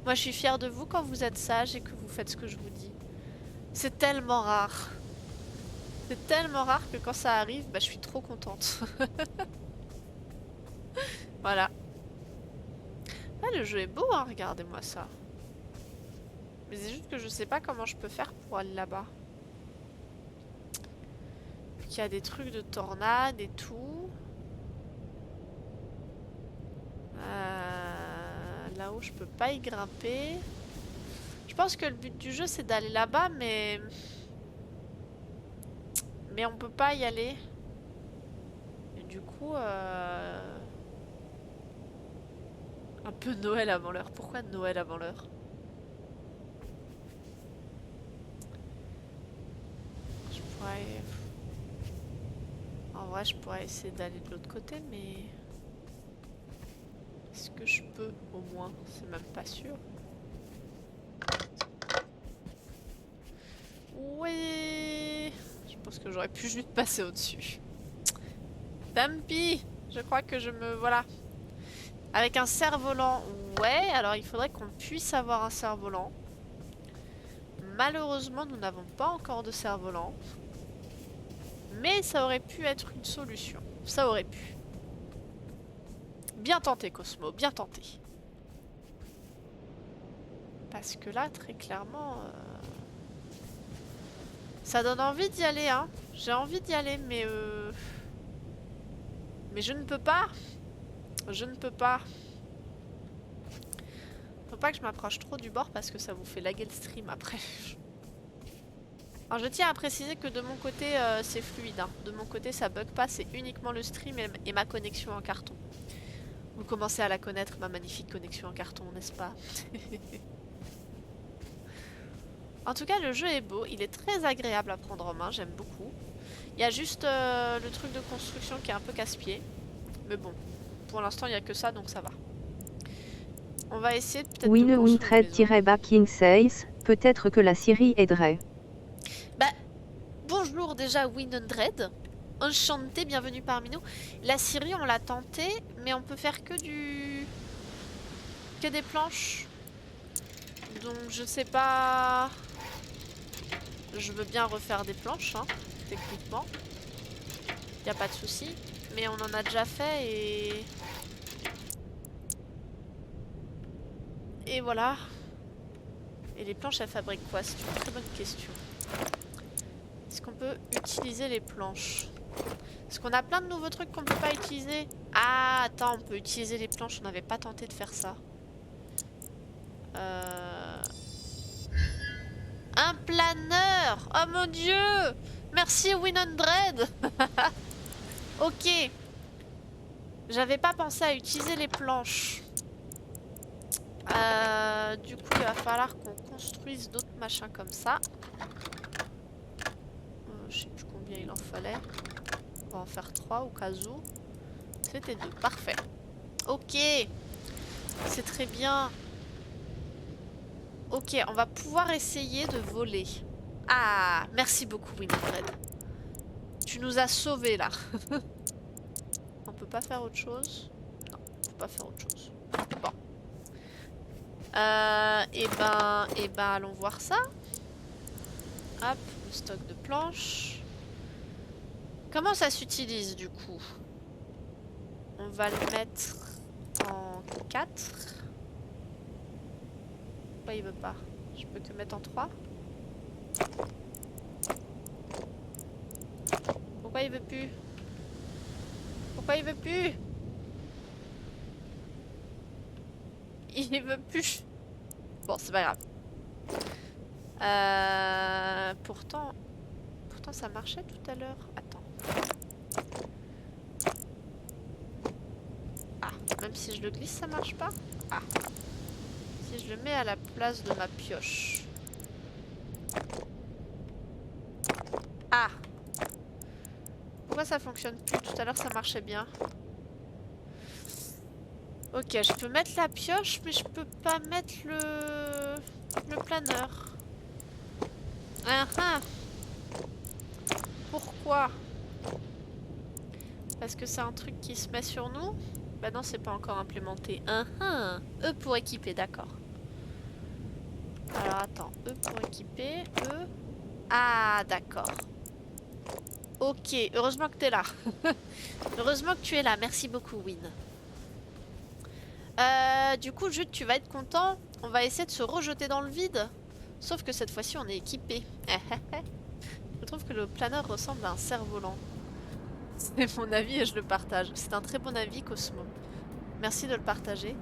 Moi, je suis fière de vous quand vous êtes sages et que vous faites ce que je vous dis. C'est tellement rare. C'est tellement rare que quand ça arrive, bah, je suis trop contente. Voilà. Ah, le jeu est beau, hein, regardez-moi ça. Mais c'est juste que je sais pas comment je peux faire pour aller là-bas. Il y a des trucs de tornade et tout. Là-haut, je peux pas y grimper. Je pense que le but du jeu c'est d'aller là-bas, mais on peut pas y aller. Et du coup, un peu Noël avant l'heure. Pourquoi Noël avant l'heure? Je pourrais... En vrai, je pourrais essayer d'aller de l'autre côté, mais... Est-ce que je peux, au moins? C'est même pas sûr. Oui. Je pense que j'aurais pu juste passer au-dessus. Tant pis. Je crois que je me... Voilà. Avec un cerf-volant, ouais. Alors, il faudrait qu'on puisse avoir un cerf-volant. Malheureusement, nous n'avons pas encore de cerf-volant. Mais ça aurait pu être une solution. Ça aurait pu. Bien tenté, Cosmo. Bien tenté. Parce que là, très clairement... Ça donne envie d'y aller, hein. J'ai envie d'y aller, mais... Mais je ne peux pas. Je ne peux pas. Faut pas que je m'approche trop du bord parce que ça vous fait laguer le stream après. Alors je tiens à préciser que de mon côté c'est fluide, hein. De mon côté ça bug pas, c'est uniquement le stream et ma connexion en carton. Vous commencez à la connaître, ma magnifique connexion en carton, n'est-ce pas? En tout cas le jeu est beau, il est très agréable à prendre en main, j'aime beaucoup. Il y a juste le truc de construction qui est un peu casse-pied. Mais bon, pour l'instant il n'y a que ça donc ça va. On va essayer peut-être de construire une maison. Wintrade-Backing says, peut-être que la Syrie aiderait. Bah, bonjour déjà Winundred. Enchanté, bienvenue parmi nous. La Syrie on l'a tenté, mais on peut faire que des planches. Donc je sais pas... Je veux bien refaire des planches, hein, techniquement. Y a pas de souci. Mais on en a déjà fait et... Et voilà. Et les planches elles fabriquent quoi? C'est une très bonne question. Est-ce qu'on peut utiliser les planches? Est-ce qu'on a plein de nouveaux trucs qu'on peut pas utiliser? Ah, attends, on peut utiliser les planches. On n'avait pas tenté de faire ça. Un planeur! Oh mon dieu! Merci Winundred. Ok. J'avais pas pensé à utiliser les planches. Du coup, il va falloir qu'on construise d'autres machins comme ça. Je sais plus combien il en fallait. On va en faire 3 au cas où. C'était 2. Parfait. Ok. C'est très bien. Ok, on va pouvoir essayer de voler. Ah, merci beaucoup Winifred. Tu nous as sauvés là. On peut pas faire autre chose? Non, on peut pas faire autre chose. Bon. Et ben, allons voir ça. Hop, le stock de planches. Comment ça s'utilise du coup? On va le mettre en 4. Pourquoi il veut pas? Je peux que mettre en 3. Pourquoi il veut plus? Pourquoi il veut plus? Il veut plus. Bon, c'est pas grave. Pourtant ça marchait tout à l'heure. Attends. Ah, même si je le glisse, ça marche pas? Ah. Si je le mets à la place de ma pioche. Ah. Pourquoi ça fonctionne plus? Tout à l'heure ça marchait bien. Ok, je peux mettre la pioche, mais je peux pas mettre le planeur. Ah ah. Pourquoi? Parce que c'est un truc qui se met sur nous? Bah non, c'est pas encore implémenté. Ah ah. E pour équiper, d'accord. Alors attends, E pour équiper, E. Ah, d'accord. Ok, heureusement que t'es là. Heureusement que tu es là, merci beaucoup Win. Du coup, Jude, tu vas être content. On va essayer de se rejeter dans le vide. Sauf que cette fois-ci, on est équipé. Je trouve que le planeur ressemble à un cerf-volant. C'est mon avis et je le partage. C'est un très bon avis, Cosmo. Merci de le partager.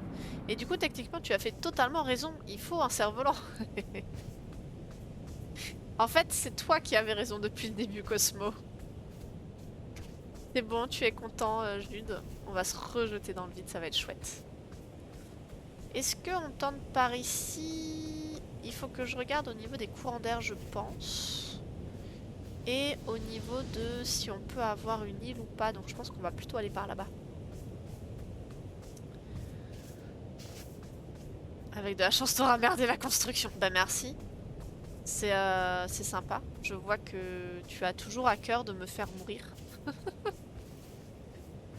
Et du coup, techniquement, tu as fait totalement raison. Il faut un cerf-volant. En fait, c'est toi qui avais raison depuis le début, Cosmo. C'est bon, tu es content, Jude. On va se rejeter dans le vide, ça va être chouette. Est-ce qu'on tente par ici? Il faut que je regarde au niveau des courants d'air, je pense. Et au niveau de si on peut avoir une île ou pas. Donc je pense qu'on va plutôt aller par là-bas. Avec de la chance, t'auras merdé la construction. Bah merci. C'est sympa. Je vois que tu as toujours à cœur de me faire mourir.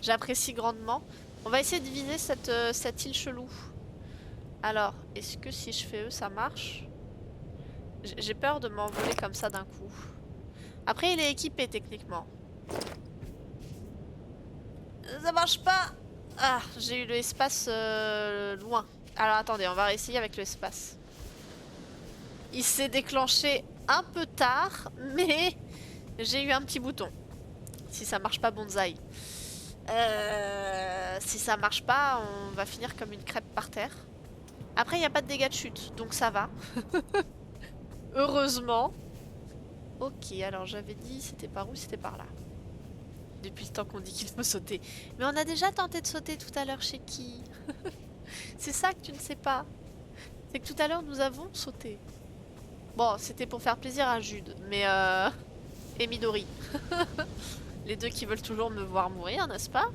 J'apprécie grandement. On va essayer de viser cette île chelou. Alors, est-ce que si je fais ça marche? J'ai peur de m'envoler comme ça d'un coup. Après, il est équipé techniquement. Ça marche pas. Ah, j'ai eu l'espace loin. Alors attendez, on va réessayer avec l'espace. Il s'est déclenché un peu tard, mais j'ai eu un petit bouton. Si ça marche pas, bonsaï. Si ça marche pas, on va finir comme une crêpe par terre. Après, il n'y a pas de dégâts de chute, donc ça va. Heureusement. Ok, alors j'avais dit c'était par où? C'était par là. Depuis le temps qu'on dit qu'il faut sauter. Mais on a déjà tenté de sauter tout à l'heure chez qui? C'est ça que tu ne sais pas. C'est que tout à l'heure nous avons sauté. Bon, c'était pour faire plaisir à Jude, mais et Midori. Les deux qui veulent toujours me voir mourir, n'est-ce pas?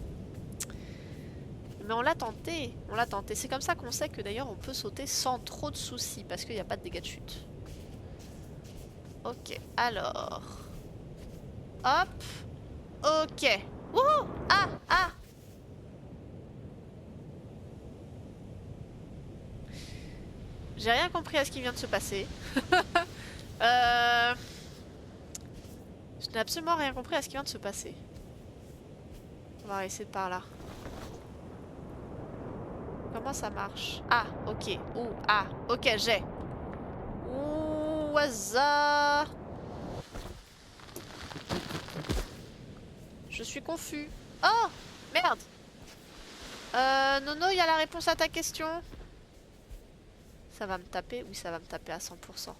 Mais on l'a tenté, on l'a tenté. C'est comme ça qu'on sait que d'ailleurs on peut sauter sans trop de soucis, parce qu'il n'y a pas de dégâts de chute. Ok, alors... Hop. Ok. Wouhou. Ah, ah. J'ai rien compris à ce qui vient de se passer. Je n'ai absolument rien compris à ce qui vient de se passer. On va essayer de par là. Comment ça marche? Ah, ok. Ouh, ah, ok, j'ai. Ouh, hasard. Je suis confus. Oh, merde. Nono, il y a la réponse à ta question. Ça va me taper? Oui, ça va me taper à 100%.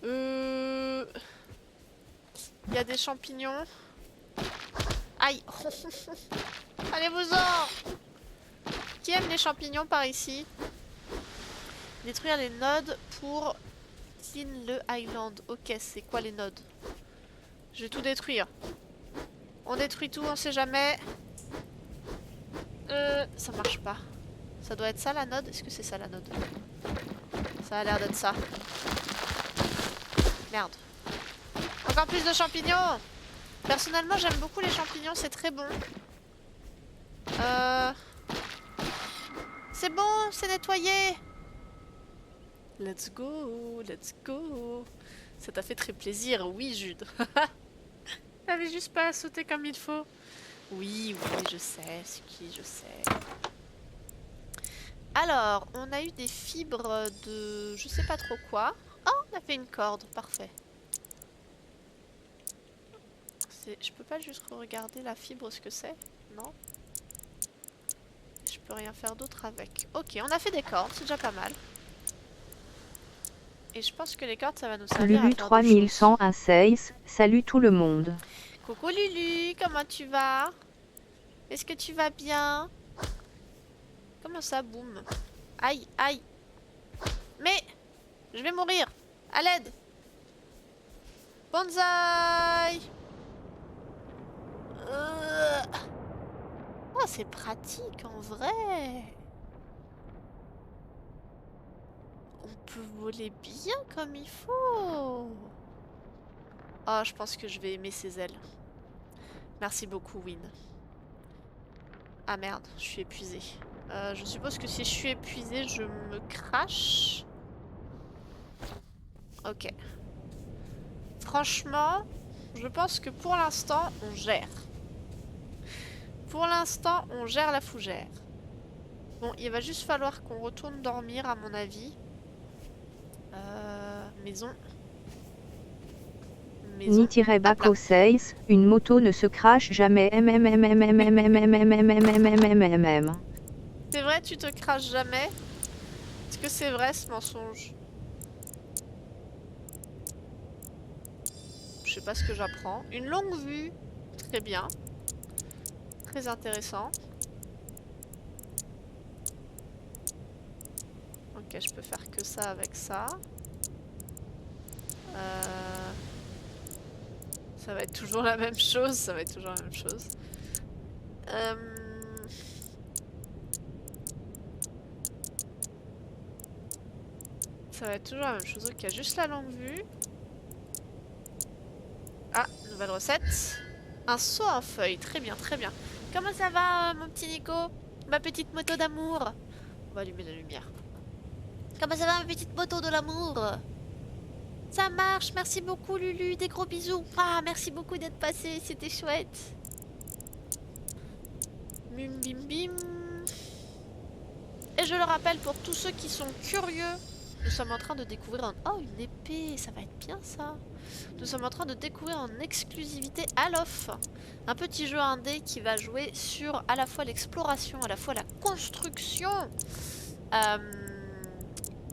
Il y a des champignons. Aïe. Allez-vous-en. Qui aime les champignons par ici? Détruire les nodes pour clean le island. Ok, c'est quoi les nodes? Je vais tout détruire. On détruit tout, on sait jamais. Ça marche pas. Ça doit être ça la node? Est-ce que c'est ça la node? Ça a l'air d'être ça. Merde. Encore plus de champignons! Personnellement, j'aime beaucoup les champignons, c'est très bon. C'est bon, c'est nettoyé! Let's go, let's go! Ça t'a fait très plaisir, oui, Jude. T'avais juste pas à sauter comme il faut. Oui, oui, je sais, c'est qui, je sais. Alors, on a eu des fibres de... je sais pas trop quoi. Oh, on a fait une corde, parfait. Je peux pas juste regarder la fibre, ce que c'est? Non? Je peux rien faire d'autre avec. Ok, on a fait des cordes, c'est déjà pas mal. Et je pense que les cordes, ça va nous servir Lulu à faire des choses. 3116, salut tout le monde. Coucou Lulu, comment tu vas? Est-ce que tu vas bien? Comment ça, boum? Aïe, aïe. Mais je vais mourir. À l'aide. Bonsaï. Oh, c'est pratique en vrai. On peut voler bien comme il faut. Oh, je pense que je vais aimer ses ailes. Merci beaucoup, Win. Ah merde, je suis épuisée. Je suppose que si je suis épuisée, je me crache. Ok. Franchement, je pense que pour l'instant, on gère. Pour l'instant, on gère la fougère. Bon, il va juste falloir qu'on retourne dormir, à mon avis. Maison. Ni-Baco 16, une moto ne se crache jamais. C'est vrai, tu te craches jamais? Est-ce que c'est vrai ce mensonge? Je sais pas ce que j'apprends. Une longue vue. Très bien. Très intéressant. Ok, je peux faire que ça avec ça. Ça va être toujours la même chose. Ça va être toujours la même chose. Ça va être toujours la même chose. Ok, juste la longue vue. Ah, nouvelle recette. Un seau en feuille. Très bien, très bien. Comment ça va, mon petit Nico? Ma petite moto d'amour. On va allumer la lumière. Comment ça va, ma petite moto de l'amour? Ça marche, merci beaucoup, Lulu. Des gros bisous. Ah, merci beaucoup d'être passé, c'était chouette. Bim, bim, bim. Et je le rappelle pour tous ceux qui sont curieux, nous sommes en train de découvrir un... Oh, une épée, ça va être bien ça. Nous sommes en train de découvrir en exclusivité Alof, un petit jeu indé qui va jouer sur à la fois l'exploration, à la fois la construction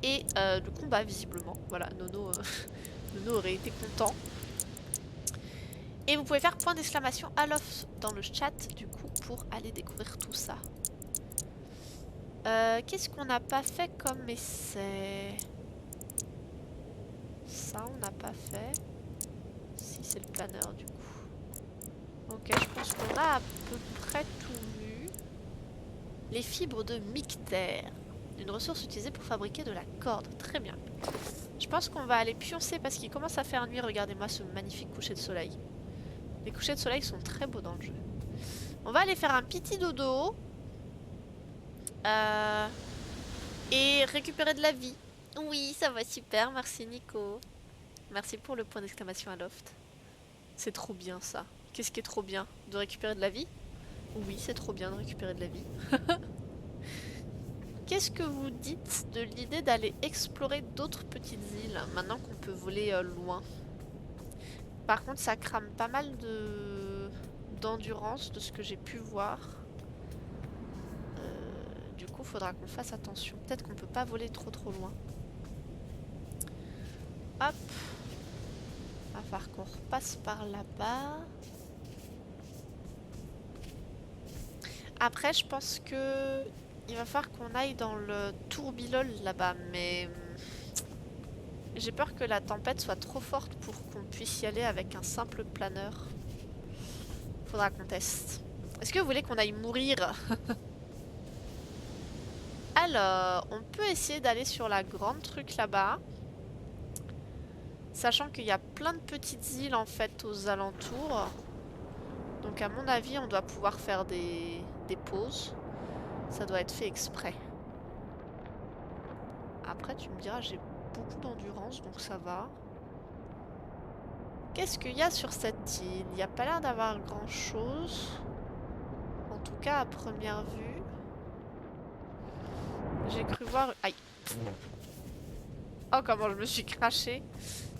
et le combat visiblement. Voilà, Nono, Nono aurait été content. Et vous pouvez faire point d'exclamation Alof dans le chat du coup pour aller découvrir tout ça. Qu'est-ce qu'on n'a pas fait comme essai? Ça on n'a pas fait. Si c'est le planeur du coup. Ok, je pense qu'on a à peu près tout vu. Les fibres de Mictère. Une ressource utilisée pour fabriquer de la corde. Très bien. Je pense qu'on va aller pioncer parce qu'il commence à faire nuit. Regardez-moi ce magnifique coucher de soleil. Les couchers de soleil sont très beaux dans le jeu. On va aller faire un petit dodo. Et récupérer de la vie. Oui, ça va super. Merci Nico. Merci pour le point d'exclamation à Loft. C'est trop bien ça. Qu'est-ce qui est trop bien? De récupérer de la vie? Oui, c'est trop bien de récupérer de la vie. Qu'est-ce que vous dites de l'idée d'aller explorer d'autres petites îles maintenant qu'on peut voler loin? Par contre, ça crame pas mal d'endurance de ce que j'ai pu voir. Du coup, faudra qu'on fasse attention. Peut-être qu'on peut pas voler trop loin. Hop. Va falloir qu'on repasse par là-bas. Après, je pense que il va falloir qu'on aille dans le tourbillol là-bas, mais j'ai peur que la tempête soit trop forte pour qu'on puisse y aller avec un simple planeur. Faudra qu'on teste. Est-ce que vous voulez qu'on aille mourir? Alors, on peut essayer d'aller sur la grande truc là-bas. Sachant qu'il y a plein de petites îles en fait aux alentours. Donc à mon avis, on doit pouvoir faire des pauses. Ça doit être fait exprès. Après, tu me diras, j'ai beaucoup d'endurance, donc ça va. Qu'est-ce qu'il y a sur cette île? Il n'y a pas l'air d'avoir grand-chose. En tout cas, à première vue. J'ai cru voir... Aïe. Oh, comment je me suis crashée.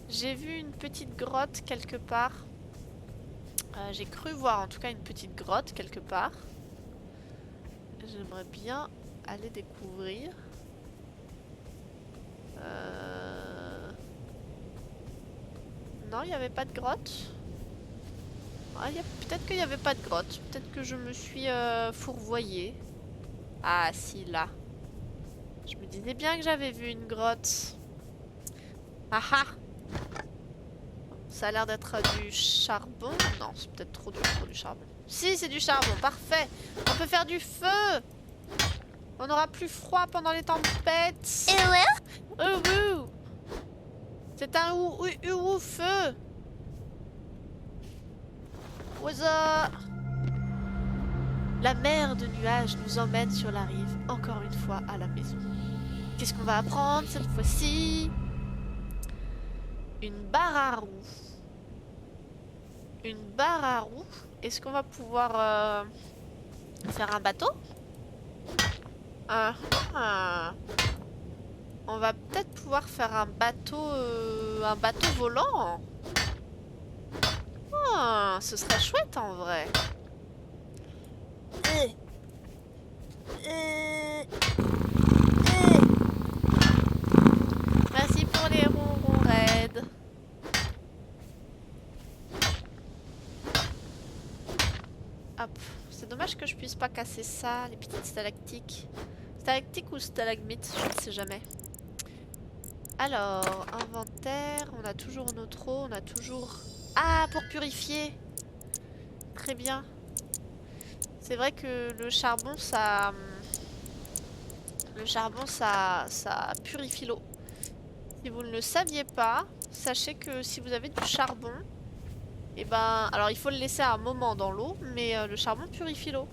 J'ai vu une petite grotte quelque part. J'ai cru voir en tout cas une petite grotte quelque part. J'aimerais bien aller découvrir. Non, il n'y avait pas de grotte. Ah, peut-être qu'il n'y avait pas de grotte. Peut-être que je me suis fourvoyée. Ah, si, là. Je me disais bien que j'avais vu une grotte. Ah ah! Ça a l'air d'être du charbon. Non, c'est peut-être trop dur pour du charbon. Si, c'est du charbon, parfait. On peut faire du feu. On aura plus froid pendant les tempêtes. Et ouais. C'est un ou feu. Ouza. La mer de nuages nous emmène sur la rive, encore une fois à la maison. Qu'est-ce qu'on va apprendre cette fois-ci? Une barre à roues. Une barre à roues. Est-ce qu'on va pouvoir faire un bateau? On va peut-être pouvoir faire un bateau volant. Ce serait chouette en vrai. Hop. C'est dommage que je puisse pas casser ça, les petites stalactiques. Stalactiques ou stalagmites, je ne sais jamais. Alors, inventaire, on a toujours notre eau, on a toujours... Ah, pour purifier. Très bien. C'est vrai que le charbon, ça... Le charbon, ça purifie l'eau. Si vous ne le saviez pas, sachez que si vous avez du charbon, et ben... Alors, il faut le laisser un moment dans l'eau, mais le charbon purifie l'eau.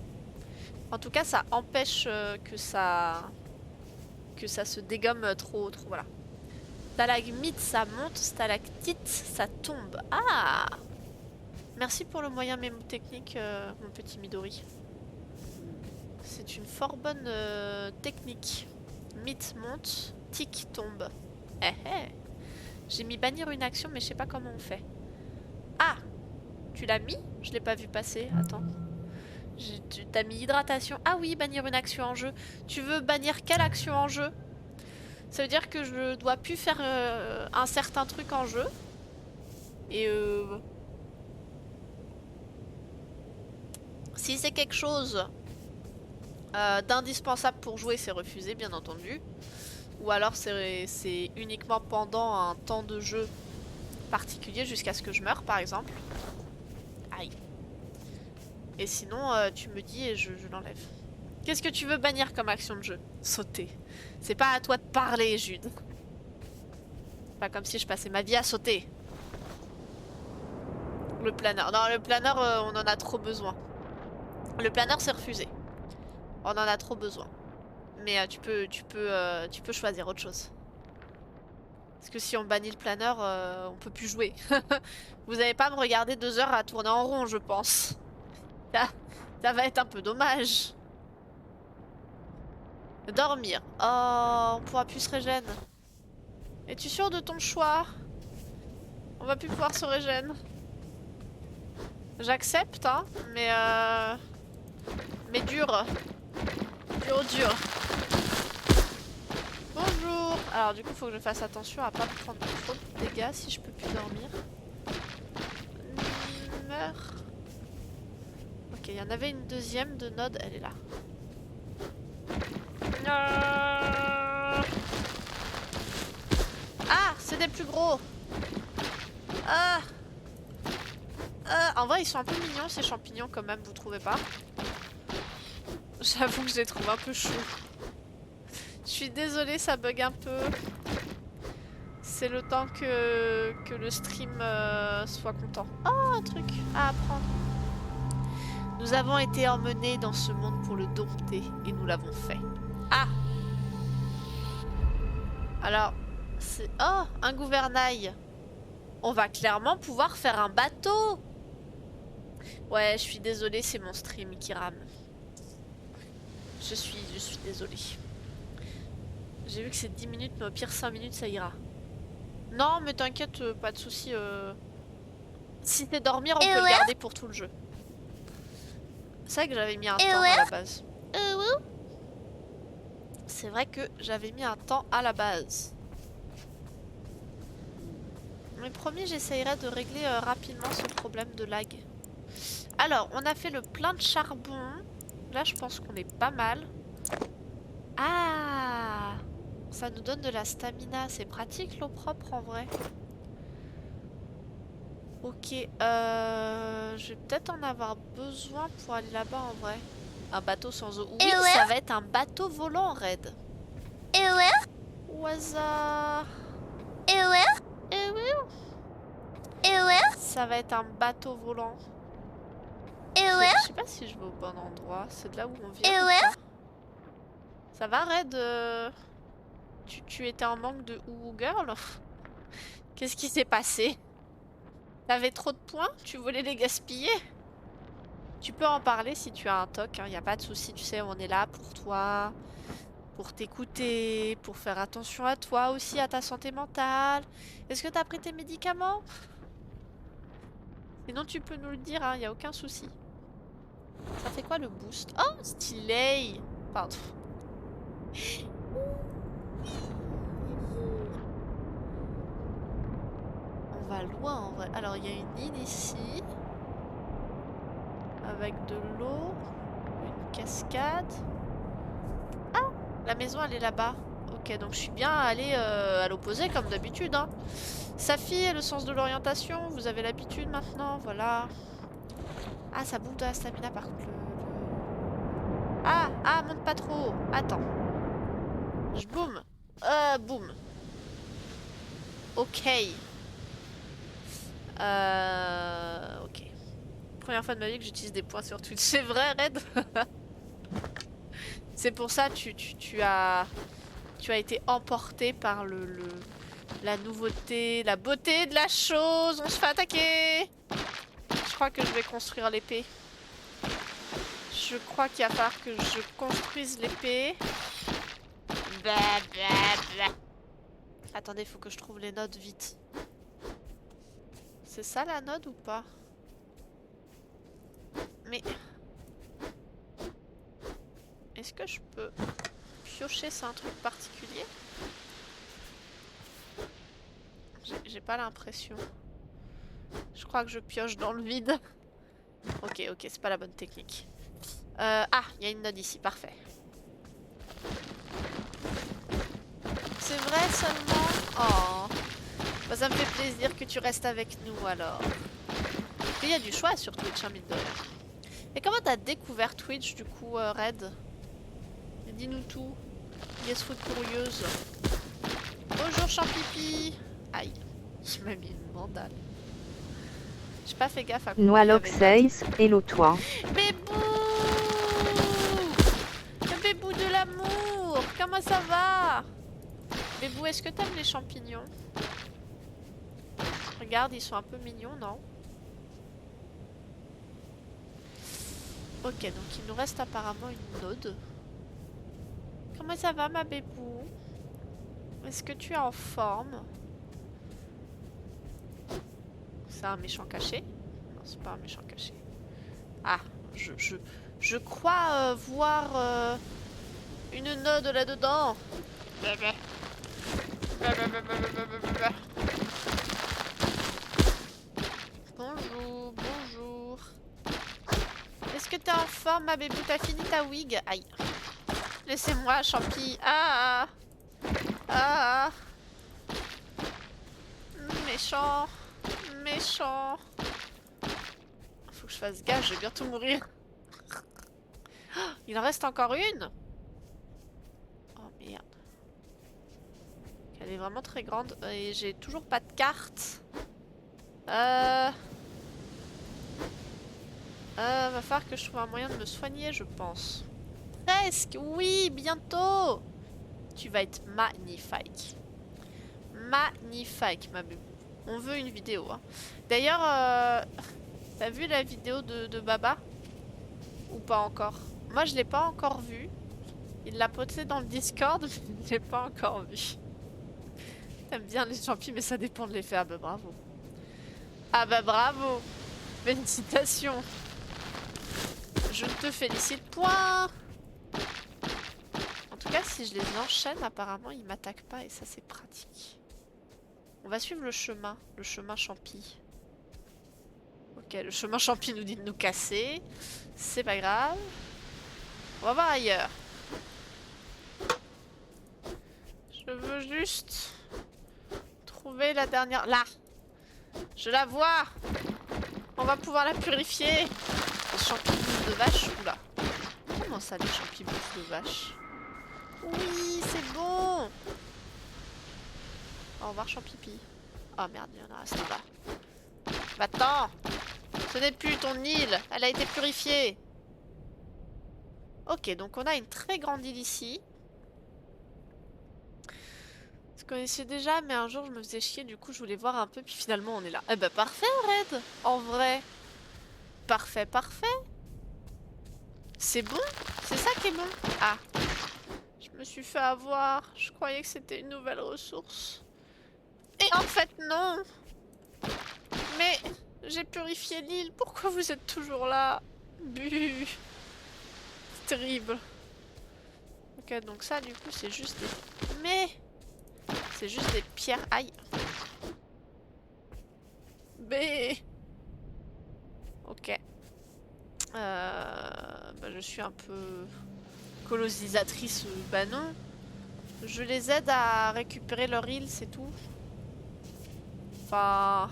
En tout cas, ça empêche que ça se dégomme trop, voilà. Stalagmite, ça monte. Stalactite, ça tombe. Ah! Merci pour le moyen mémotechnique, mon petit Midori. C'est une fort bonne technique. Mythe monte, tic tombe. Eh eh. J'ai mis bannir une action, mais je sais pas comment on fait. Ah! Tu l'as mis? Je l'ai pas vu passer. Attends. T'as mis hydratation. Ah oui, bannir une action en jeu. Tu veux bannir quelle action en jeu? Ça veut dire que je dois plus faire un certain truc en jeu. Et si c'est quelque chose d'indispensable pour jouer, c'est refusé, bien entendu. Ou alors c'est uniquement pendant un temps de jeu particulier, jusqu'à ce que je meure, par exemple. Aïe. Et sinon, tu me dis et je l'enlève. Qu'est-ce que tu veux bannir comme action de jeu? Sauter. C'est pas à toi de parler, Jude. Pas comme si je passais ma vie à sauter. Le planeur. Non, le planeur, on en a trop besoin. Le planeur, c'est refusé. On en a trop besoin. Mais tu peux choisir autre chose. Parce que si on bannit le planeur, on peut plus jouer. Vous allez pas me regarder 2 heures à tourner en rond, je pense. Ça va être un peu dommage. Dormir. Oh, on pourra plus se régénérer. Es-tu sûr de ton choix? On va plus pouvoir se régénérer. J'accepte, hein, mais dur. Dur. Bonjour. Alors du coup, faut que je fasse attention à pas prendre trop de dégâts si je peux plus dormir. Meurs. Ok, il y en avait une deuxième de Node, elle est là. Ah, c'est des plus gros. En vrai, ils sont un peu mignons ces champignons quand même, vous trouvez pas? J'avoue que je les trouve un peu chauds. Je suis désolée, ça bug un peu. C'est le temps que le stream soit content. Oh, un truc à apprendre. Nous avons été emmenés dans ce monde pour le dompter et nous l'avons fait. Ah! Alors, c'est... Oh, un gouvernail. On va clairement pouvoir faire un bateau. Ouais, je suis désolée, c'est mon stream qui rame. Je suis désolée. J'ai vu que c'est 10 minutes, mais au pire 5 minutes ça ira. Non, mais t'inquiète, pas de soucis. Si t'es dormir, on peut le garder pour tout le jeu. C'est vrai que j'avais mis un temps à la base. C'est vrai que j'avais mis un temps à la base. Mais promis, j'essayerai de régler rapidement ce problème de lag. Alors, on a fait le plein de charbon. Là, je pense qu'on est pas mal. Ah! Ça nous donne de la stamina. C'est pratique, l'eau propre, en vrai. Ok, je vais peut-être en avoir besoin pour aller là-bas, en vrai. Un bateau sans eau. Oui, ça va être un bateau volant, Red. Au hasard. Ça va être un bateau volant. Je sais pas si je vais au bon endroit. C'est de là où on vient. Ça va, Red? Tu étais en manque de Ouh Girl? Qu'est-ce qui s'est passé? T'avais trop de points? Tu voulais les gaspiller? Tu peux en parler si tu as un toc, hein, y a pas de souci, tu sais, on est là pour toi, pour t'écouter, pour faire attention à toi aussi, à ta santé mentale. Est-ce que t'as pris tes médicaments? Sinon tu peux nous le dire, hein, y a aucun souci. Ça fait quoi le boost? Oh, stylé! Pardon. On va loin en vrai. Alors il y a une île ici. avec de l'eau. Une cascade. Ah, la maison elle est là-bas. Ok, donc je suis bien allée à l'opposé comme d'habitude. Hein. Safi, le sens de l'orientation, vous avez l'habitude maintenant, voilà. Ah, ça bouffe de la stamina par contre. Ah, monte pas trop. Attends. Je boum. Boum. Ok. Ok. Première fois de ma vie que j'utilise des points sur Twitch. C'est vrai, Red. C'est pour ça tu as été emporté par la nouveauté, la beauté de la chose. On se fait attaquer. Je crois que je vais construire l'épée. Je crois qu'il va falloir que je construise l'épée. Attendez, il faut que je trouve les nodes vite. C'est ça la node ou pas? Mais... Est-ce que je peux piocher? C'est un truc particulier? J'ai pas l'impression. Je crois que je pioche dans le vide. Ok, c'est pas la bonne technique. Ah, il y a une node ici, parfait. C'est vrai seulement? Oh, bah, ça me fait plaisir que tu restes avec nous alors. Il y a du choix sur Twitch, hein, mine de rien. Et comment t'as découvert Twitch du coup, Red? Dis-nous tout. Yes Food curieuse. Bonjour Champipi. Aïe, il m'a mis une mandale. J'ai pas fait gaffe à quoi. Noalox 6, hello toi. Bébou! Le bébou de l'amour! Comment ça va? Bébou, est-ce que t'aimes les champignons? Regarde, ils sont un peu mignons, non? Ok, donc il nous reste apparemment une node. Comment ça va, ma bébou? Est-ce que tu es en forme? C'est un méchant caché? Non, c'est pas un méchant caché. Ah, je crois voir une node là-dedans. Bonjour, bonjour. Est-ce que t'es en forme, ma bébou? T'as fini ta wig? Aïe. Laissez-moi, champi. Ah. Méchant. Méchant. Faut que je fasse gaffe, je vais bientôt mourir. Il en reste encore une? Oh merde. Elle est vraiment très grande et j'ai toujours pas de carte. Va falloir que je trouve un moyen de me soigner, je pense. Presque, oui, bientôt. Tu vas être magnifique. Magnifique, ma bébé. On veut une vidéo. Hein. D'ailleurs, t'as vu la vidéo de Baba? Ou pas encore? Moi, je l'ai pas encore vue. Il l'a posté dans le Discord, mais je l'ai pas encore vue. T'aimes bien les champis, mais ça dépend de l'effet. Ah bah bravo. Ah bah bravo. Félicitations. Je te félicite, point. En tout cas, si je les enchaîne, apparemment, ils m'attaquent pas et ça, c'est pratique. On va suivre le chemin champi. Ok, le chemin champi nous dit de nous casser. C'est pas grave. On va voir ailleurs. Je veux juste trouver la dernière... Là. Je la vois. On va pouvoir la purifier. Les champignons de vache, oula. Comment ça, les champignons de vache? Oui, c'est bon. Au revoir, champipi. Oh merde, il y en a resté là. Va-t'en. Ce n'est plus ton île. Elle a été purifiée. Ok, donc on a une très grande île ici. Je connaissais déjà, mais un jour je me faisais chier, du coup je voulais voir un peu, puis finalement on est là. Eh bah parfait, Red. En vrai. Parfait, parfait. C'est bon. C'est ça qui est bon. Ah. Je me suis fait avoir. Je croyais que c'était une nouvelle ressource. Et en fait, non. Mais j'ai purifié l'île. Pourquoi vous êtes toujours là? Bu. C'est terrible. Ok, donc ça, du coup, c'est juste des... Mais... C'est juste des pierres. Aïe. B. Ok. je suis un peu colonisatrice, bah non. Je les aide à récupérer leur île, c'est tout. Enfin...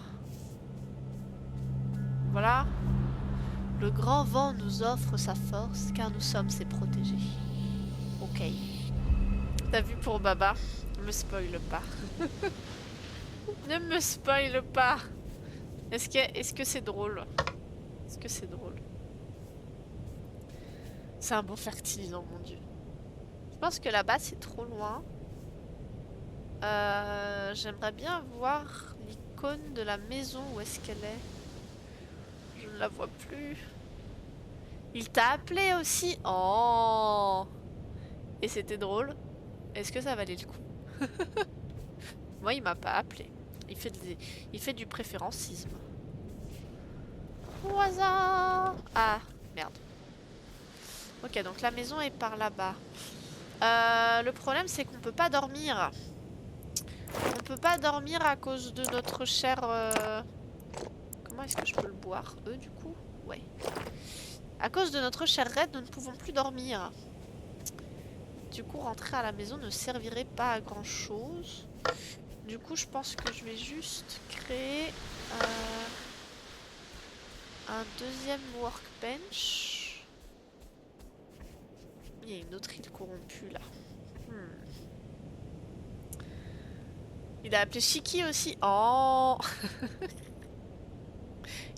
Voilà. Le grand vent nous offre sa force car nous sommes ses protégés. Ok. T'as vu pour Baba? Ne me spoile pas. Ne me spoile pas. Est-ce que c'est drôle? Est-ce que c'est drôle? C'est un bon fertilisant, mon dieu. Je pense que là-bas c'est trop loin. J'aimerais bien voir l'icône de la maison. Où est-ce qu'elle est? Je ne la vois plus. Il t'a appelé aussi? Oh! Et c'était drôle. Est-ce que ça valait le coup? Moi, il m'a pas appelé. Il fait du préférencisme. Au hasard! Ah, merde. Ok, donc la maison est par là-bas. Le problème, c'est qu'on peut pas dormir. On peut pas dormir à cause de notre cher... Comment est-ce que je peux le boire? Eux, du coup? Ouais. À cause de notre cher Red, nous ne pouvons plus dormir. Du coup, rentrer à la maison ne servirait pas à grand chose. Du coup, je pense que je vais juste créer un deuxième workbench. Il y a une autre île corrompue là. Il a appelé Shiki aussi. Oh.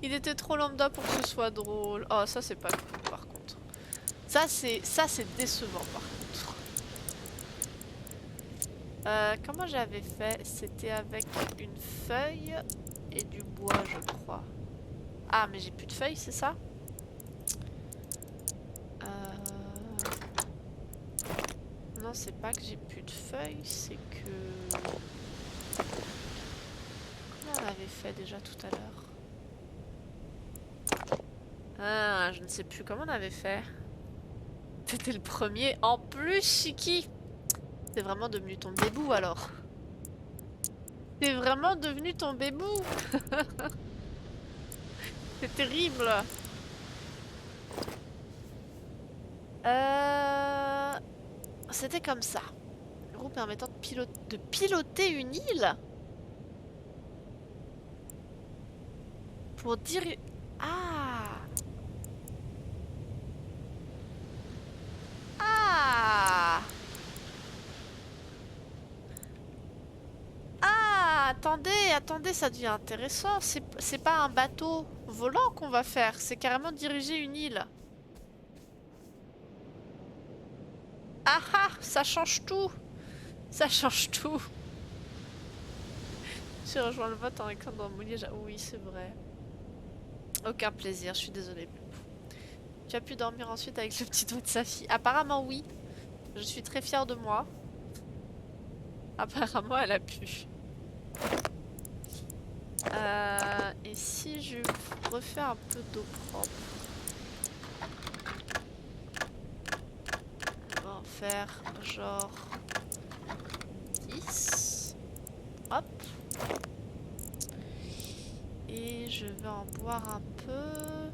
Il était trop lambda pour que ce soit drôle. Oh, ça c'est pas cool par contre. Ça c'est décevant par contre. Comment j'avais fait? C'était avec une feuille et du bois, je crois. Ah, mais j'ai plus de feuilles, c'est ça? Non, c'est pas que j'ai plus de feuilles, c'est que... Comment on avait fait déjà tout à l'heure? Ah, je ne sais plus comment on avait fait. C'était le premier. En plus, Shiki! C'est vraiment devenu ton bébou alors. C'est vraiment devenu ton bébou. C'est terrible. C'était comme ça. Roue permettant de piloter une île. Pour dire... Ah! Ah! Ah! Attendez, ça devient intéressant. C'est pas un bateau volant qu'on va faire. C'est carrément diriger une île. Ah ah! Ça change tout! Ça change tout! J'ai rejoint le vote en écran dans Moulier. Oui, c'est vrai. Aucun plaisir, je suis désolée. Tu as pu dormir ensuite avec le petit doigt de sa fille? Apparemment oui. Je suis très fière de moi. Apparemment elle a pu. Et si je refais un peu d'eau propre? On va en faire genre 10. Hop. Et je vais en boire un peu.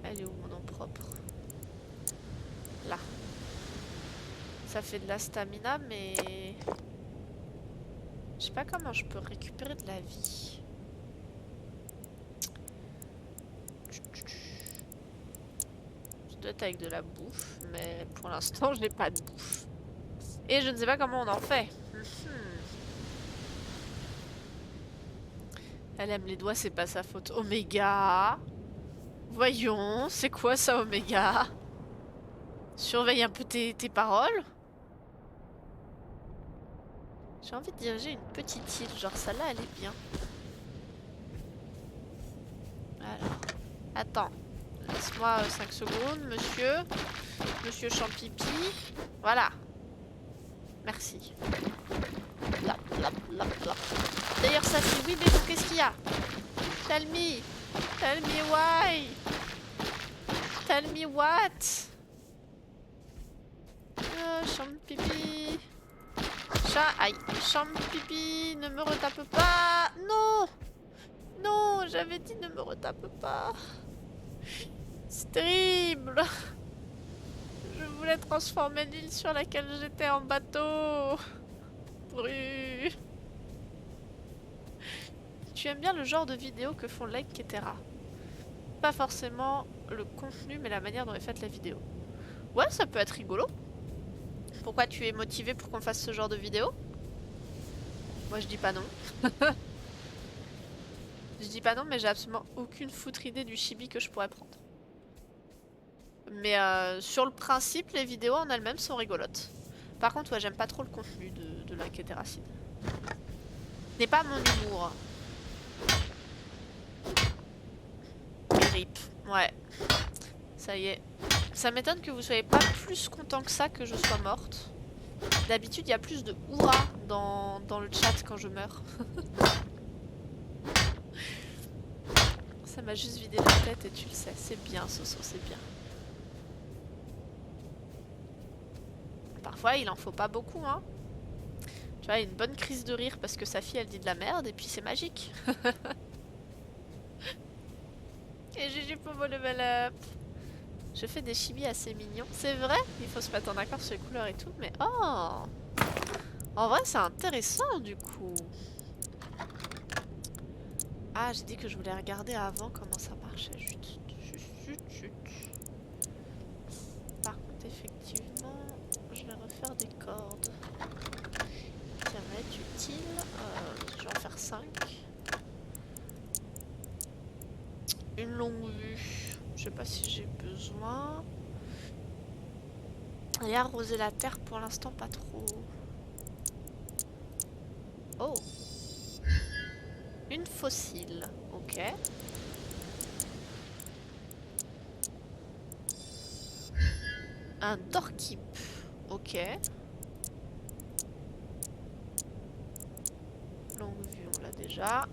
Elle est où mon eau propre? Là. Ça fait de la stamina, mais... Je sais pas comment je peux récupérer de la vie. Je dois être avec de la bouffe, mais pour l'instant je n'ai pas de bouffe. Et je ne sais pas comment on en fait. Elle aime les doigts, c'est pas sa faute. Oméga. Voyons, c'est quoi ça, Oméga? Surveille un peu tes paroles. J'ai envie de diriger une petite île, genre celle-là, elle est bien. Alors, attends. Laisse-moi 5 secondes, monsieur. Monsieur Champipi. Voilà. Merci. Lap, lap, lap, lap. D'ailleurs, ça c'est oui, mais qu'est-ce qu'il y a? Tell me. Tell me why. Tell me what. Champipi. Chat, aïe. Champipi, ne me retape pas. Non. Non, j'avais dit ne me retape pas. C'est terrible. Je voulais transformer l'île sur laquelle j'étais en bateau. Bru. Tu aimes bien le genre de vidéo que font Like et Terra? Pas forcément le contenu, mais la manière dont est faite la vidéo. Ouais, ça peut être rigolo. Pourquoi tu es motivé pour qu'on fasse ce genre de vidéo? Moi, je dis pas non. Je dis pas non, mais j'ai absolument aucune foutre idée du chibi que je pourrais prendre. Mais sur le principe, les vidéos en elles-mêmes sont rigolotes. Par contre, ouais, j'aime pas trop le contenu de Like et Terracide. Ce n'est pas mon humour. RIP. Ouais. Ça y est. Ça m'étonne que vous soyez pas plus content que ça que je sois morte. D'habitude, il y a plus de hurrah dans le chat quand je meurs. Ça m'a juste vidé la tête et tu le sais. C'est bien, Soso, c'est bien. Parfois, il en faut pas beaucoup, hein. Tu vois, une bonne crise de rire parce que sa fille, elle dit de la merde et puis c'est magique. Et GG pour vos level up. Je fais des chibis assez mignons. C'est vrai, il faut se mettre en accord sur les couleurs et tout, mais oh! En vrai, c'est intéressant du coup. Ah, j'ai dit que je voulais regarder avant comment ça marchait. Chut. Par contre, effectivement, je vais refaire des cordes. Ça va être utile. Je vais en faire 5. Une longue vue. Je sais pas si j'ai besoin. Et arroser la terre pour l'instant pas trop. Oh. Une fossile. Ok. Un Dorkip. Ok. Longue vue, on l'a déjà.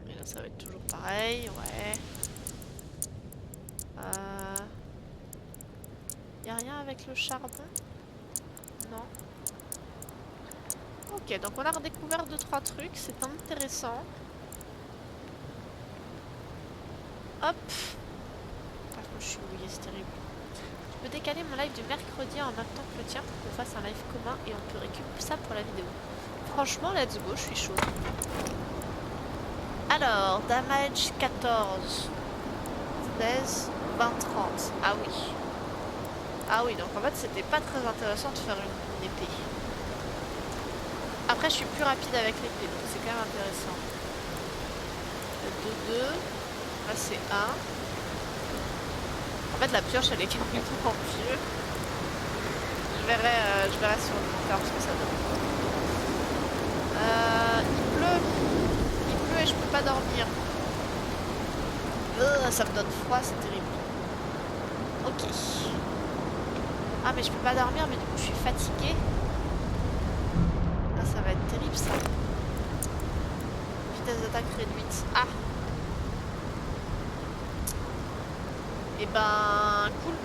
Et là, ça va être toujours pareil, ouais. Y'a rien avec le charbon? Non. Ok, donc on a redécouvert 2-3 trucs, c'est intéressant. Hop. Par contre, je suis mouillée, c'est terrible. Je peux décaler mon live du mercredi en même temps que le tien pour qu'on fasse un live commun et on peut récupérer ça pour la vidéo. Franchement, let's go, je suis chaud. Alors, damage 14. 16, 20, 30. Ah oui. Ah oui, donc en fait, c'était pas très intéressant de faire une épée. Après, je suis plus rapide avec l'épée, donc c'est quand même intéressant. 2, 2. Là, c'est 1. En fait, la pioche, elle est carrément vieux. Je verrai sur le long terme ce que ça donne. Il pleut. Il pleut et je peux pas dormir. Ça me donne froid, c'est terrible. Ok. Ah, mais je peux pas dormir, mais du coup, je suis fatiguée. Ah, ça va être terrible, ça. Vitesse d'attaque réduite. Ah. Et ben, cool.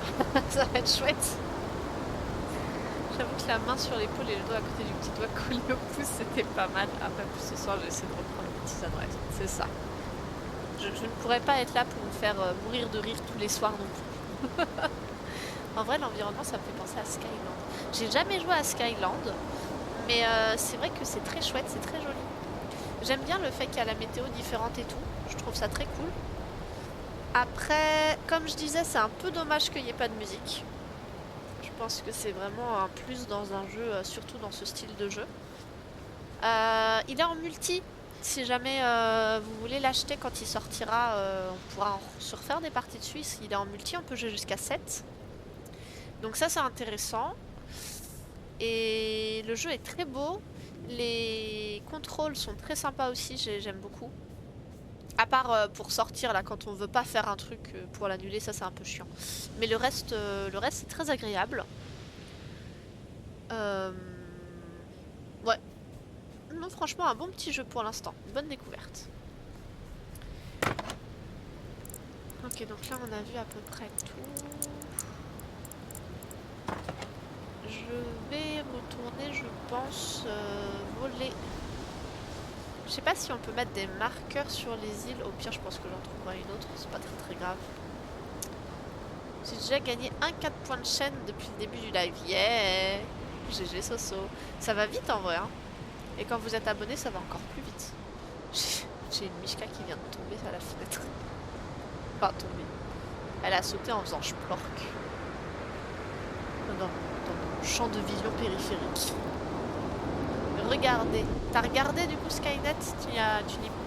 Ça va être chouette. J'avoue que la main sur l'épaule et le doigt à côté du petit doigt collé au pouce, c'était pas mal. Après, ce soir, j'ai essayé de reprendre une petite adresse. C'est ça. Je ne pourrais pas être là pour me faire mourir de rire tous les soirs non plus. En vrai, l'environnement, ça me fait penser à Skyland. J'ai jamais joué à Skyland, mais c'est vrai que c'est très chouette, c'est très joli. J'aime bien le fait qu'il y a la météo différente et tout. Je trouve ça très cool. Après, comme je disais, c'est un peu dommage qu'il n'y ait pas de musique. Je pense que c'est vraiment un plus dans un jeu, surtout dans ce style de jeu. Il est en multi. Si jamais vous voulez l'acheter quand il sortira, on pourra se refaire des parties dessus. Il est en multi, on peut jouer jusqu'à 7. Donc ça, c'est intéressant. Et le jeu est très beau. Les contrôles sont très sympas aussi, j'aime beaucoup. À part pour sortir, là, quand on veut pas faire un truc pour l'annuler, ça c'est un peu chiant. Mais le reste c'est très agréable. Ouais. Non, franchement, un bon petit jeu pour l'instant. Une bonne découverte. Ok, donc là, on a vu à peu près tout. Je vais retourner, je pense, voler Je sais pas si on peut mettre des marqueurs sur les îles. Au pire, je pense que j'en trouverai une autre. C'est pas très grave. J'ai déjà gagné 4 points de chaîne depuis le début du live. Yeah! GG Soso. Ça va vite en vrai. Hein. Et quand vous êtes abonné, ça va encore plus vite. J'ai une Mishka qui vient de tomber à la fenêtre. Enfin, tomber. Elle a sauté en faisant splork. Dans mon champ de vision périphérique. Regardez. T'as regardé du coup Skynet? Tu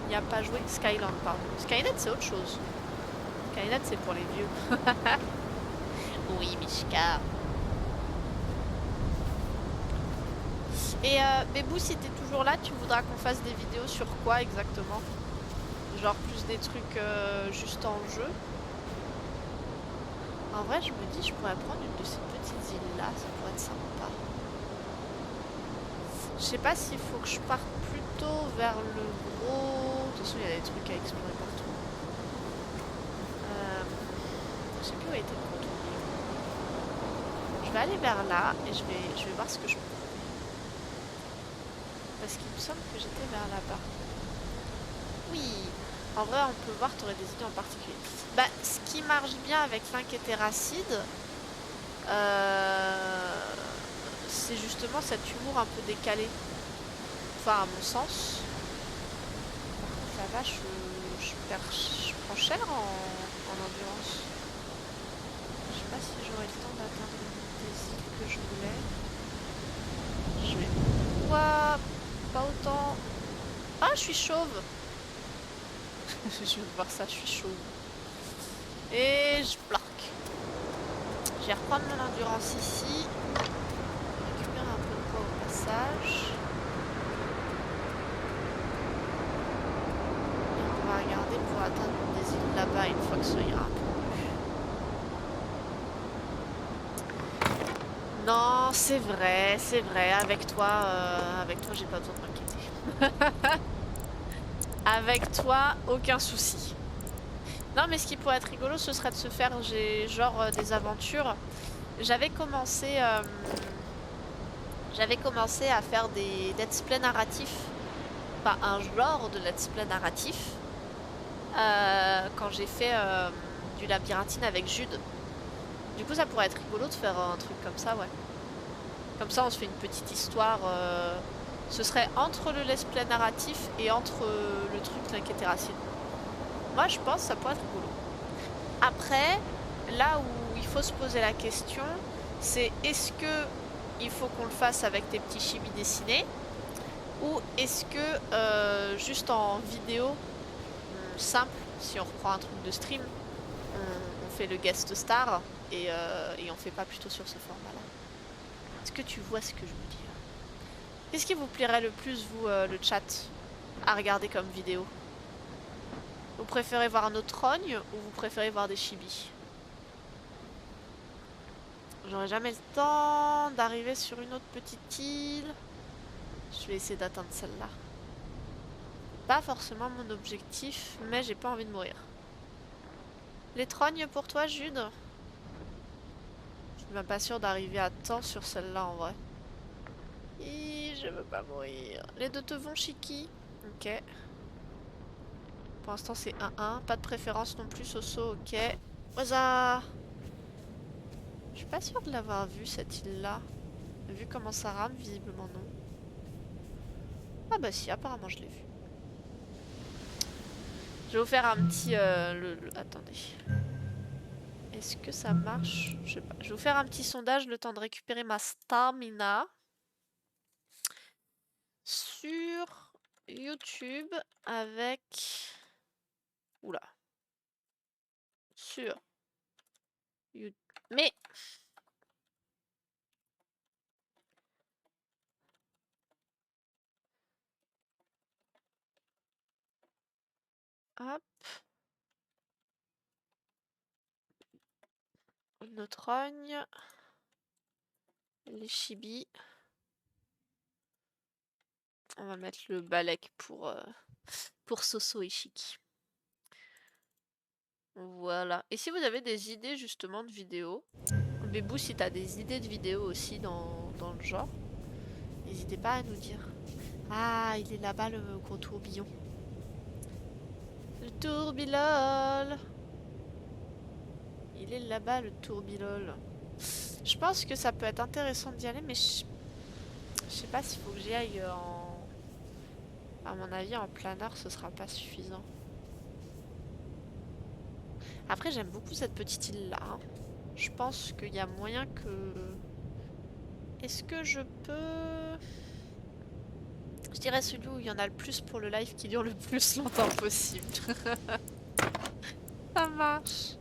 n'y as pas joué? Skyland, pardon. Skynet, c'est autre chose. Skynet, c'est pour les vieux. Oui, Mishka. Et Bébou, si t'es toujours là, tu voudras qu'on fasse des vidéos sur quoi exactement? Genre plus des trucs juste en jeu? En vrai, je me dis, je pourrais prendre une de ces petites îles-là, ça pourrait être sympa. Je sais pas s'il faut que je parte plutôt vers le gros... De toute façon, il y a des trucs à explorer partout. Je sais plus où a été le contourner. Je vais aller vers là et je vais voir ce que je peux trouver. Parce qu'il me semble que j'étais vers là-bas. Oui, en vrai, on peut voir, tu aurais des idées en particulier. Bah, ce qui marche bien avec l'inquétéracide, c'est justement cet humour un peu décalé. Enfin, à mon sens. Par contre, la vache, je prends cher en endurance. Je sais pas si j'aurai le temps d'atteindre des îles que je voulais. Je vais... Ouah, pas autant. Ah, je suis chauve. Je viens de voir ça, je suis chauve. Et je plaque. Je vais reprendre mon endurance ici. Récupérer un peu de poids au passage. Et on va regarder pour atteindre des îles là-bas une fois que ça ira un peu mieux. Non, c'est vrai, avec toi j'ai pas besoin de m'inquiéter. Avec toi, aucun souci. Non, mais ce qui pourrait être rigolo, ce serait de se faire genre des aventures. J'avais commencé à faire des let's play narratifs. Enfin, un genre de let's play narratif. Quand j'ai fait du labyrinthine avec Jude. Du coup, ça pourrait être rigolo de faire un truc comme ça, ouais. Comme ça, on se fait une petite histoire. Ce serait entre le let's play narratif et entre le truc l'inquétéracide. Moi, je pense que ça pourrait être rigolo. Après, là où il faut se poser la question, c'est est-ce que il faut qu'on le fasse avec des petits chibis dessinés ou est-ce que juste en vidéo simple, si on reprend un truc de stream, on fait le guest star et on fait pas plutôt sur ce format-là. Est-ce que tu vois ce que je me dis là? Qu'est-ce qui vous plairait le plus, vous, le chat, à regarder comme vidéo? Vous préférez voir nos trognes ou vous préférez voir des chibis? J'aurai jamais le temps d'arriver sur une autre petite île. Je vais essayer d'atteindre celle-là. Pas forcément mon objectif, mais j'ai pas envie de mourir. Les trognes pour toi, Jude? Je suis même pas sûre d'arriver à temps sur celle-là en vrai. Je veux pas mourir. Les deux te vont, Chiki? Ok. Pour l'instant, c'est 1-1. Pas de préférence non plus, Soso. Ok. Waza! Je suis pas sûre de l'avoir vu, cette île-là. Vu comment ça rame, visiblement non. Ah bah si, apparemment je l'ai vu. Je vais vous faire un petit... Attendez. Est-ce que ça marche? Je sais pas. Je vais vous faire un petit sondage, le temps de récupérer ma stamina. Sur YouTube avec... Oula. Sur YouTube. Mais... Hop. Notre rogne. Les chibis. On va mettre le balek pour Soso et Chiki. Voilà. Et si vous avez des idées justement de vidéos, Bébou, si t'as des idées de vidéos aussi dans le genre, n'hésitez pas à nous dire. Ah, il est là-bas le gros tourbillon. Le tourbilol. Il est là-bas le tourbilol. Je pense que ça peut être intéressant d'y aller, mais je sais pas s'il faut que j'y aille en... À mon avis, en planeur, ce sera pas suffisant. Après, j'aime beaucoup cette petite île-là. Hein. Je pense qu'il y a moyen que... Est-ce que je peux... Je dirais celui où il y en a le plus pour le live qui dure le plus longtemps possible. Ça marche.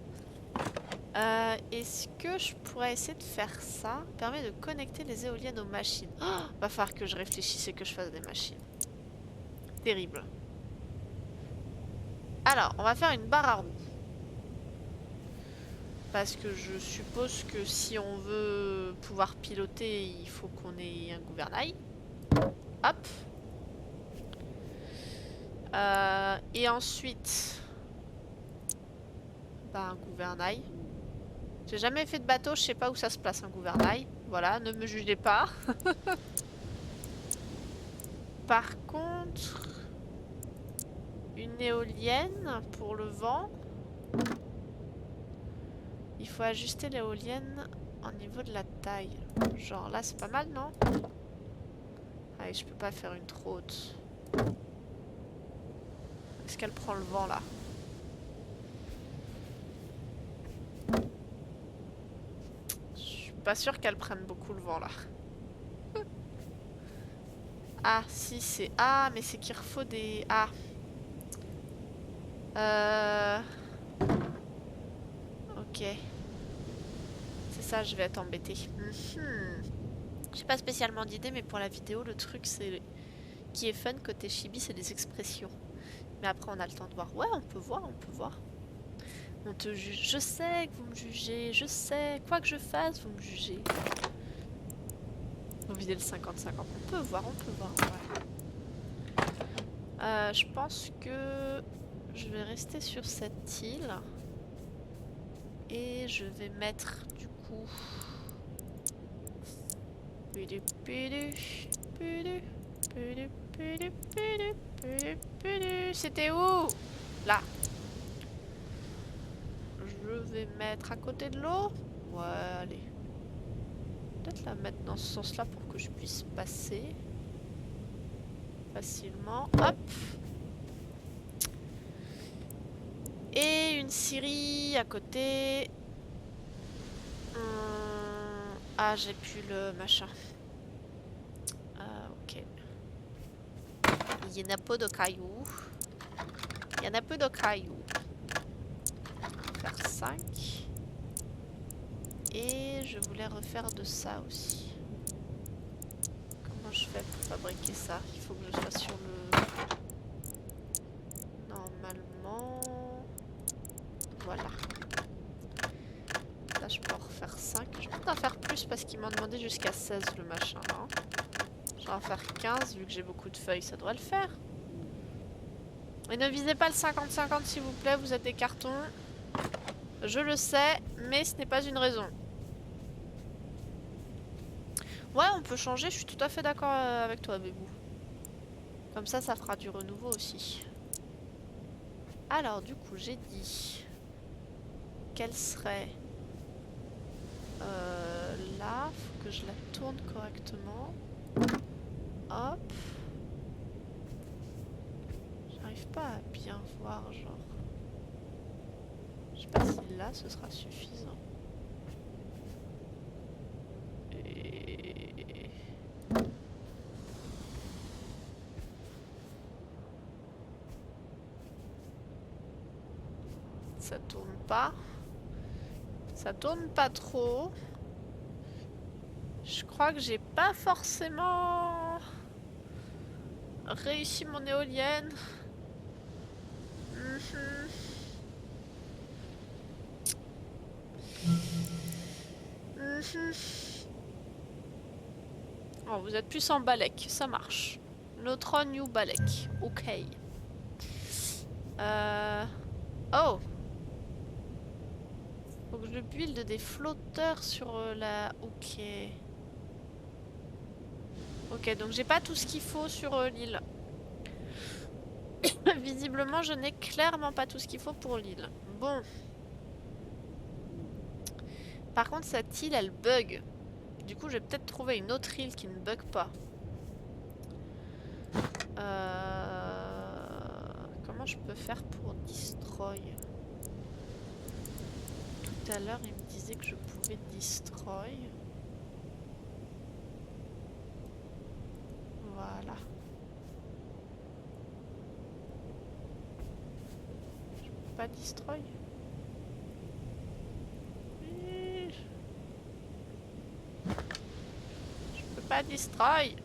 Est-ce que je pourrais essayer de faire ça? Permet de connecter les éoliennes aux machines. Oh, va falloir que je réfléchisse et que je fasse des machines. Terrible. Alors, on va faire une barre à roues. Parce que je suppose que si on veut pouvoir piloter, il faut qu'on ait un gouvernail. Hop. Et ensuite... Bah, un gouvernail. J'ai jamais fait de bateau, je sais pas où ça se place un gouvernail. Voilà, ne me jugez pas. Par contre... Une éolienne pour le vent. Il faut ajuster l'éolienne au niveau de la taille. Genre là, c'est pas mal, non? Allez, je peux pas faire une trop haute. Est-ce qu'elle prend le vent, là? Je suis pas sûre qu'elle prenne beaucoup le vent, là. Ah, si, c'est... Ah, mais c'est qu'il refaut des... Ah. Ok. C'est ça, je vais être embêtée. J'ai pas spécialement d'idée, mais pour la vidéo, le truc c'est qui est fun côté chibi, c'est les expressions. Mais après, on a le temps de voir. Ouais, on peut voir, on peut voir. On te juge. Je sais que vous me jugez, je sais. Quoi que je fasse, vous me jugez. Vous videz le 50-50. On peut voir, ouais. Je pense que je vais rester sur cette île. Et je vais mettre du coup... C'était où? Là. Je vais mettre à côté de l'eau. Ouais, allez. Peut-être la mettre dans ce sens-là pour que je puisse passer facilement. Hop. Et une scierie à côté. Ah, j'ai plus le machin. Ok. Il y en a peu de cailloux. Il y en a peu de cailloux. On va faire 5. Et je voulais refaire de ça aussi. Comment je fais pour fabriquer ça? Il faut que je sois sur le... Normalement... Voilà. Là, je peux en refaire 5. Je vais peut-être en faire plus parce qu'il m'a demandé jusqu'à 16 le machin. Hein. Je vais en faire 15 vu que j'ai beaucoup de feuilles. Ça doit le faire. Et ne visez pas le 50-50 s'il vous plaît. Vous êtes des cartons. Je le sais, mais ce n'est pas une raison. Ouais, on peut changer. Je suis tout à fait d'accord avec toi, Bébou. Comme ça fera du renouveau aussi. Alors, du coup, j'ai dit... Quelle serait... là, faut que je la tourne correctement. Hop. J'arrive pas à bien voir, genre. Je sais pas si là, ce sera suffisant. Et... Ça tourne pas. Ça tourne pas trop. Je crois que j'ai pas forcément réussi mon éolienne. Oh, vous êtes plus en balèque, ça marche. Notre new balèque, ok. Oh! Faut que je build des flotteurs sur la... Ok. Ok, donc j'ai pas tout ce qu'il faut sur l'île. Visiblement, je n'ai clairement pas tout ce qu'il faut pour l'île. Bon. Par contre, cette île, elle bug. Du coup, je vais peut-être trouver une autre île qui ne bug pas. Comment je peux faire pour destroy? Tout à l'heure, il me disait que je pouvais destroy. Voilà. Je peux pas destroy? Je peux pas destroy.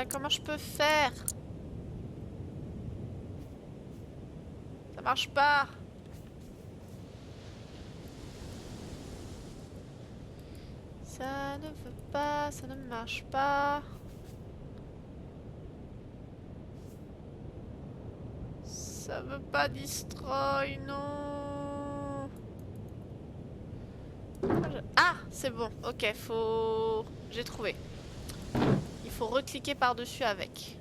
Comment je peux faire? Ça marche pas. Ça ne veut pas, ça ne marche pas. Ça veut pas destroy, non. Ah, c'est bon. Ok, faut... J'ai trouvé. Il faut recliquer par-dessus avec.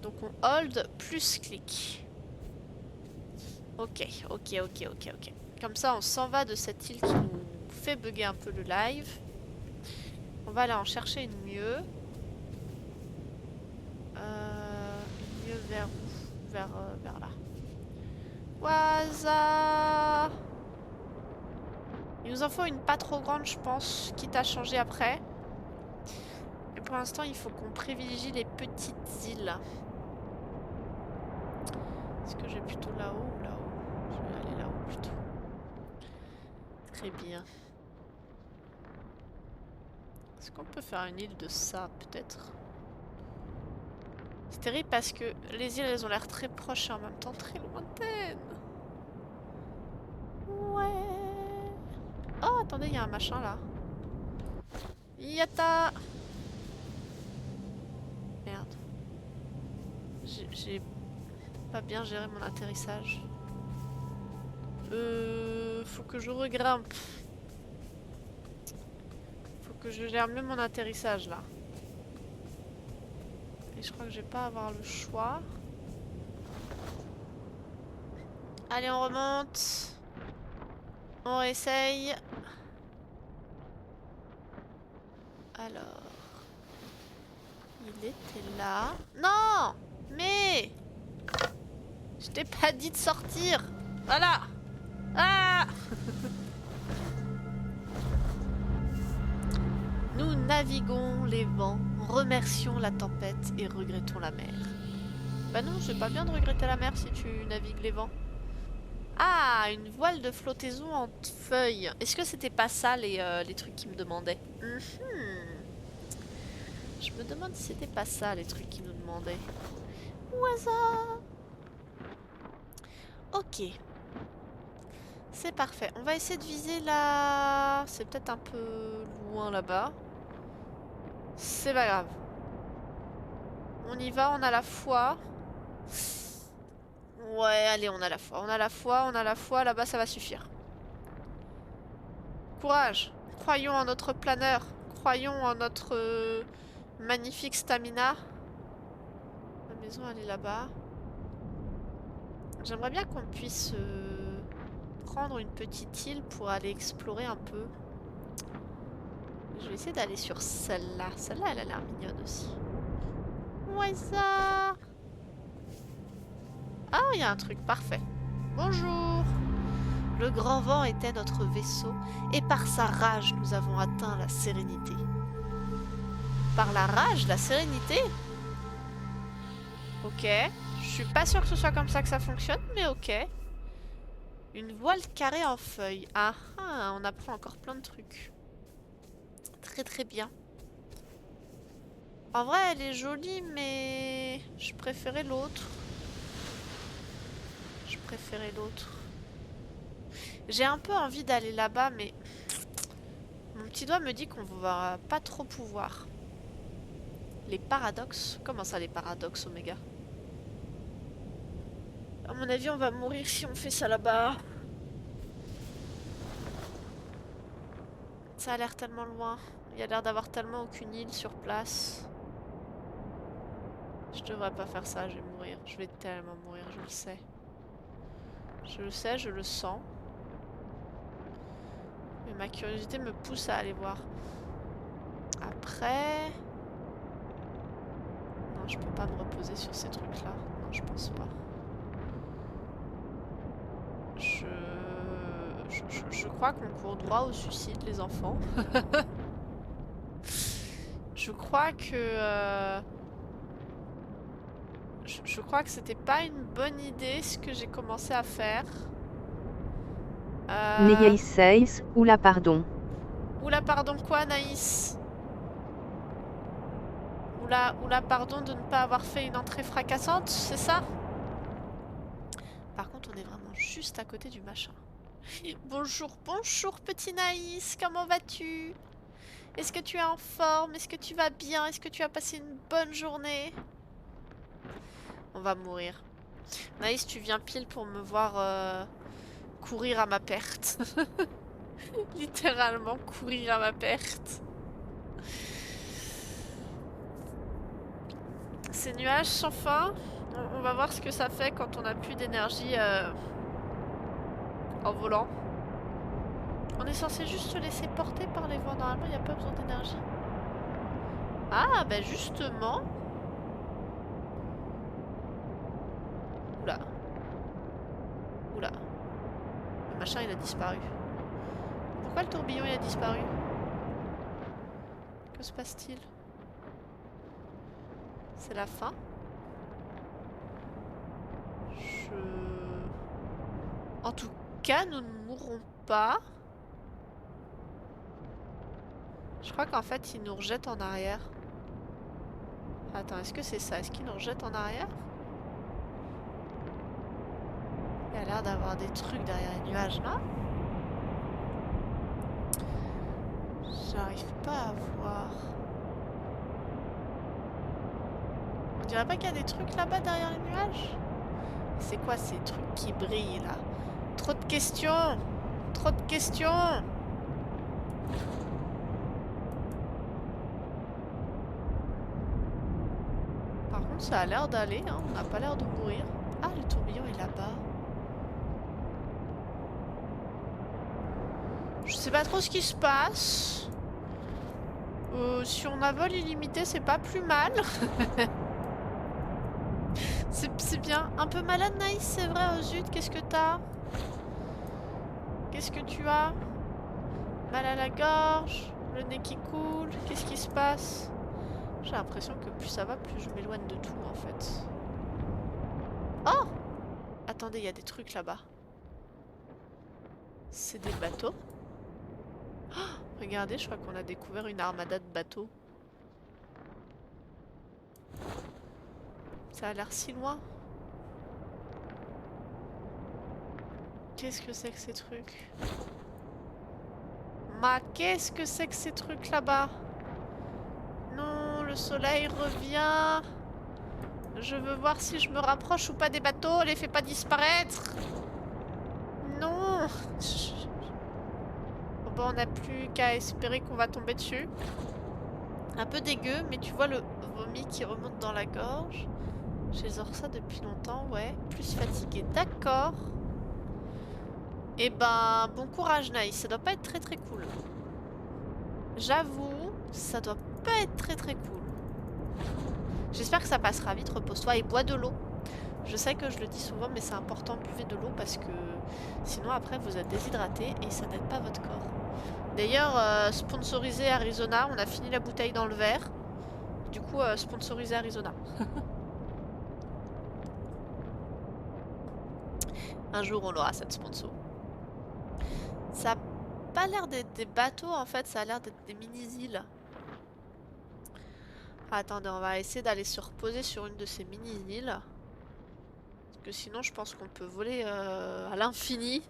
Donc on hold plus clic. Ok. Comme ça, on s'en va de cette île qui nous fait bugger un peu le live. On va aller en chercher une mieux. Une mieux vers où? Vers là. Waza! Il nous en faut une pas trop grande, je pense, quitte à changer après. Et pour l'instant, il faut qu'on privilégie les petites îles. Est-ce que j'ai plutôt là-haut ou là-haut? Je vais aller là-haut plutôt. Très bien. Est-ce qu'on peut faire une île de ça, peut-être? C'est terrible parce que les îles, elles ont l'air très proches et en même temps très lointaines. Ouais. Oh, attendez, il y a un machin là. Yata! Merde. J'ai pas bien géré mon atterrissage. Faut que je regrimpe. Faut que je gère mieux mon atterrissage là. Et je crois que je vais pas avoir le choix. Allez, on remonte. On réessaye. Alors. Il était là. Non! Mais! Je t'ai pas dit de sortir! Voilà! Ah! Nous naviguons les vents, remercions la tempête et regrettons la mer. Bah non, c'est pas bien de regretter la mer si tu navigues les vents. Ah, une voile de flottaison en feuilles. Est-ce que c'était pas ça les trucs qui me demandaient? Je me demande si c'était pas ça les trucs qu'ils nous demandaient. Au hasard. Ok. C'est parfait. On va essayer de viser là. C'est peut-être un peu loin là-bas. C'est pas grave. On y va, on a la foi. Ouais, allez, on a la foi. On a la foi, on a la foi. Là-bas, ça va suffire. Courage. Croyons en notre planeur. Croyons en notre magnifique stamina. La maison, elle est là-bas. J'aimerais bien qu'on puisse prendre une petite île pour aller explorer un peu. Je vais essayer d'aller sur celle-là. Celle-là, elle a l'air mignonne aussi. Ouais, ça. Ah, il y a un truc, parfait. Bonjour. Le grand vent était notre vaisseau et par sa rage, nous avons atteint la sérénité. Par la rage, la sérénité? Ok. Je suis pas sûre que ce soit comme ça que ça fonctionne, mais ok. Une voile carrée en feuilles. Ah ah, on apprend encore plein de trucs. Très très bien. En vrai, elle est jolie, mais je préférais l'autre. Je préférais l'autre. J'ai un peu envie d'aller là-bas, mais mon petit doigt me dit qu'on va pas trop pouvoir. Les paradoxes? Comment ça, les paradoxes, Oméga? À mon avis, on va mourir si on fait ça là-bas. Ça a l'air tellement loin. Il y a l'air d'avoir tellement aucune île sur place. Je devrais pas faire ça, je vais mourir. Je vais tellement mourir, je le sais. Je le sais, je le sens. Mais ma curiosité me pousse à aller voir. Après... Non, je peux pas me reposer sur ces trucs-là. Non, je pense pas. Je crois qu'on court droit au suicide, les enfants. Je crois que... Je crois que c'était pas une bonne idée ce que j'ai commencé à faire. Neyeis 6, oula pardon. Oula pardon quoi Naïs? Oula pardon de ne pas avoir fait une entrée fracassante, c'est ça? Par contre on est vraiment juste à côté du machin. Bonjour, bonjour petit Naïs, comment vas-tu? Est-ce que tu es en forme? Est-ce que tu vas bien? Est-ce que tu as passé une bonne journée? On va mourir. Naïs, tu viens pile pour me voir courir à ma perte. Littéralement courir à ma perte. Ces nuages sans fin, on va voir ce que ça fait quand on n'a plus d'énergie en volant. On est censé juste se laisser porter par les vents. Normalement, il n'y a pas besoin d'énergie. Ah, bah justement. Oula. Oula. Le machin, il a disparu. Pourquoi le tourbillon, il a disparu? Que se passe-t-il? C'est la fin? En tout cas, nous ne mourrons pas. Je crois qu'en fait, il nous rejette en arrière. Attends, est-ce que c'est ça? Est-ce qu'il nous rejette en arrière? Il y a l'air d'avoir des trucs derrière les nuages, là. J'arrive pas à voir. On dirait pas qu'il y a des trucs là-bas derrière les nuages? C'est quoi ces trucs qui brillent, là? Trop de questions! Trop de questions! Par contre, ça a l'air d'aller, hein. On n'a pas l'air de mourir. Ah, le tourbillon est là-bas. Je sais pas trop ce qui se passe. Si on a vol illimité, c'est pas plus mal. C'est bien. Un peu malade, Naïs, c'est vrai. Oh zut, qu'est-ce que t'as? Qu'est-ce que tu as? Mal à la gorge, le nez qui coule. Qu'est-ce qui se passe? J'ai l'impression que plus ça va, plus je m'éloigne de tout, en fait. Oh! Attendez, il y a des trucs là-bas. C'est des bateaux? Oh, regardez, je crois qu'on a découvert une armada de bateaux. Ça a l'air si loin. Qu'est-ce que c'est que ces trucs? Qu'est-ce que c'est que ces trucs là-bas? Non, le soleil revient. Je veux voir si je me rapproche ou pas des bateaux. Les fais pas disparaître. Non. Bon, on n'a plus qu'à espérer qu'on va tomber dessus. Un peu dégueu, mais tu vois le vomi qui remonte dans la gorge. J'ai ça depuis longtemps, ouais. Plus fatigué, d'accord. Et ben, bon courage Naïs, ça doit pas être très cool. J'avoue, ça doit pas être très cool. J'espère que ça passera vite, repose-toi et bois de l'eau. Je sais que je le dis souvent, mais c'est important, buvez de l'eau parce que sinon après vous êtes déshydraté et ça n'aide pas votre corps. D'ailleurs, sponsorisé Arizona, on a fini la bouteille dans le verre. Du coup, sponsorisé Arizona. Un jour on aura cette sponsor. Ça a pas l'air d'être des bateaux en fait, ça a l'air d'être des mini-îles. Attendez, on va essayer d'aller se reposer sur une de ces mini-îles. Parce que sinon je pense qu'on peut voler à l'infini.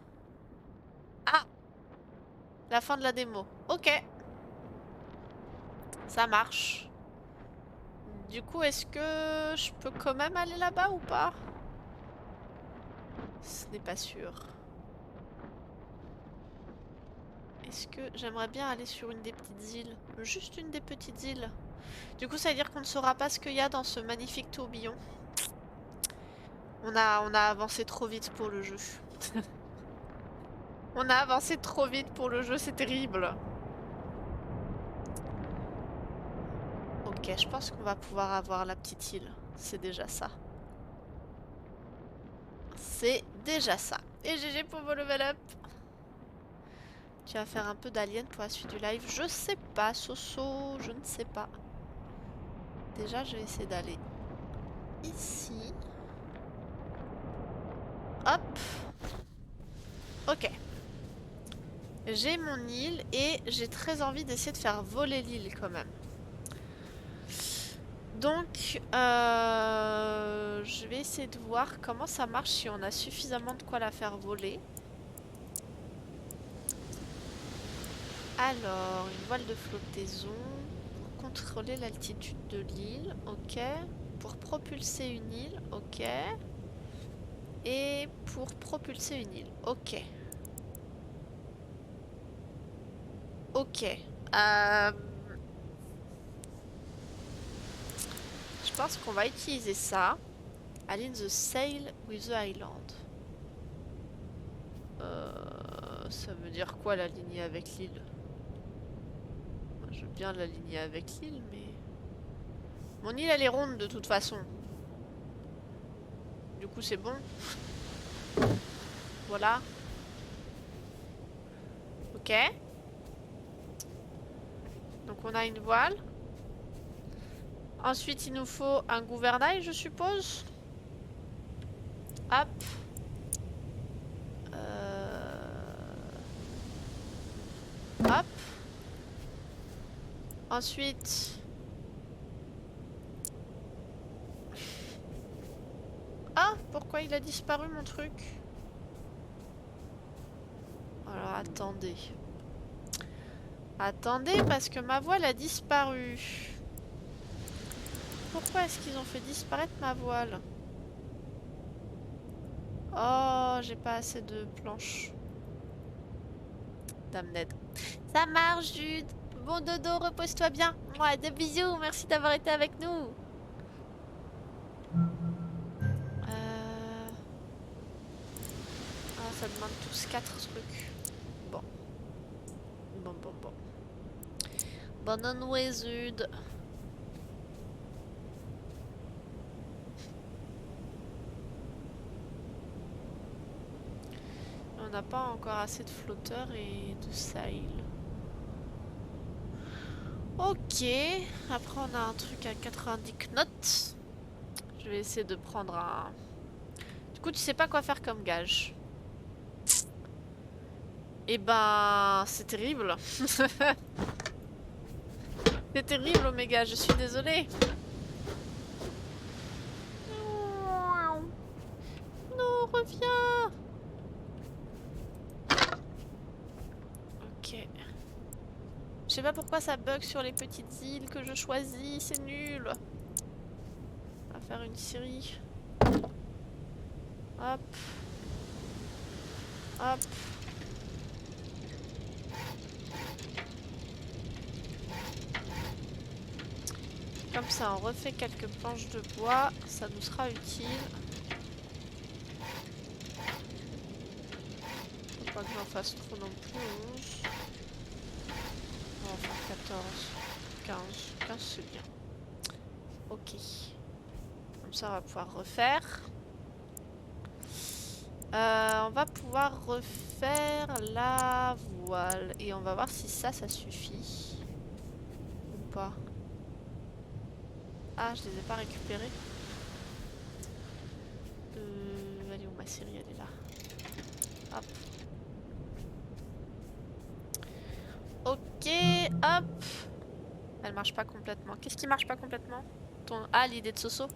Ah! La fin de la démo. Ok. Ça marche. Du coup, est-ce que je peux quand même aller là-bas ou pas? Ce n'est pas sûr. Est-ce que j'aimerais bien aller sur une des petites îles? Juste une des petites îles. Du coup, ça veut dire qu'on ne saura pas ce qu'il y a dans ce magnifique tourbillon. On a avancé trop vite pour le jeu. On a avancé trop vite pour le jeu, c'est terrible. Ok, je pense qu'on va pouvoir avoir la petite île. C'est déjà ça. C'est déjà ça. Et GG pour vos level up. Tu vas faire un peu d'alien pour la suite du live. Je sais pas, Soso, je ne sais pas. Déjà, je vais essayer d'aller ici. Hop. Ok. J'ai mon île et j'ai très envie d'essayer de faire voler l'île quand même. Donc, je vais essayer de voir comment ça marche si on a suffisamment de quoi la faire voler. Alors, une voile de flottaison pour contrôler l'altitude de l'île, ok. Pour propulser une île, ok. Et pour propulser une île, ok. Ok. Je pense qu'on va utiliser ça. Align the sail with the island. Ça veut dire quoi l'aligner avec l'île? Je veux bien l'aligner avec l'île, mais... Mon île, elle est ronde de toute façon. Du coup, c'est bon. Voilà. Ok. Donc, on a une voile. Ensuite, il nous faut un gouvernail, je suppose. Hop. Hop. Ensuite... Ah, pourquoi il a disparu mon truc? Alors, attendez. Attendez, parce que ma voile a disparu. Pourquoi est-ce qu'ils ont fait disparaître ma voile? Oh, j'ai pas assez de planches. Damned. Ça marche, Jude. Bon dodo, repose-toi bien. Moi, de bisous. Merci d'avoir été avec nous. Ah, ça demande tous 4 trucs. Bon. Bon. Bonne nuit, Jude. On n'a pas encore assez de flotteurs et de sails. Ok. Après, on a un truc à 90 knots. Je vais essayer de prendre un... Du coup, tu sais pas quoi faire comme gage. Eh ben, c'est terrible. C'est terrible, Oméga, je suis désolée. Non, reviens. Ok. Je sais pas pourquoi ça bug sur les petites îles que je choisis, c'est nul. On va faire une série. Hop. Hop. Comme ça, on refait quelques planches de bois, ça nous sera utile. Faut pas que j'en fasse trop non plus. 11. On va en faire 14. 15. 15 c'est bien. Ok. Comme ça, on va pouvoir refaire. On va pouvoir refaire la voile. Et on va voir si ça suffit. Ou pas. Ah, je les ai pas récupérés. Elle est où ma série? Elle est là. Hop. Ok, hop. Elle marche pas complètement. Qu'est-ce qui marche pas complètement? Ah, l'idée de Soso.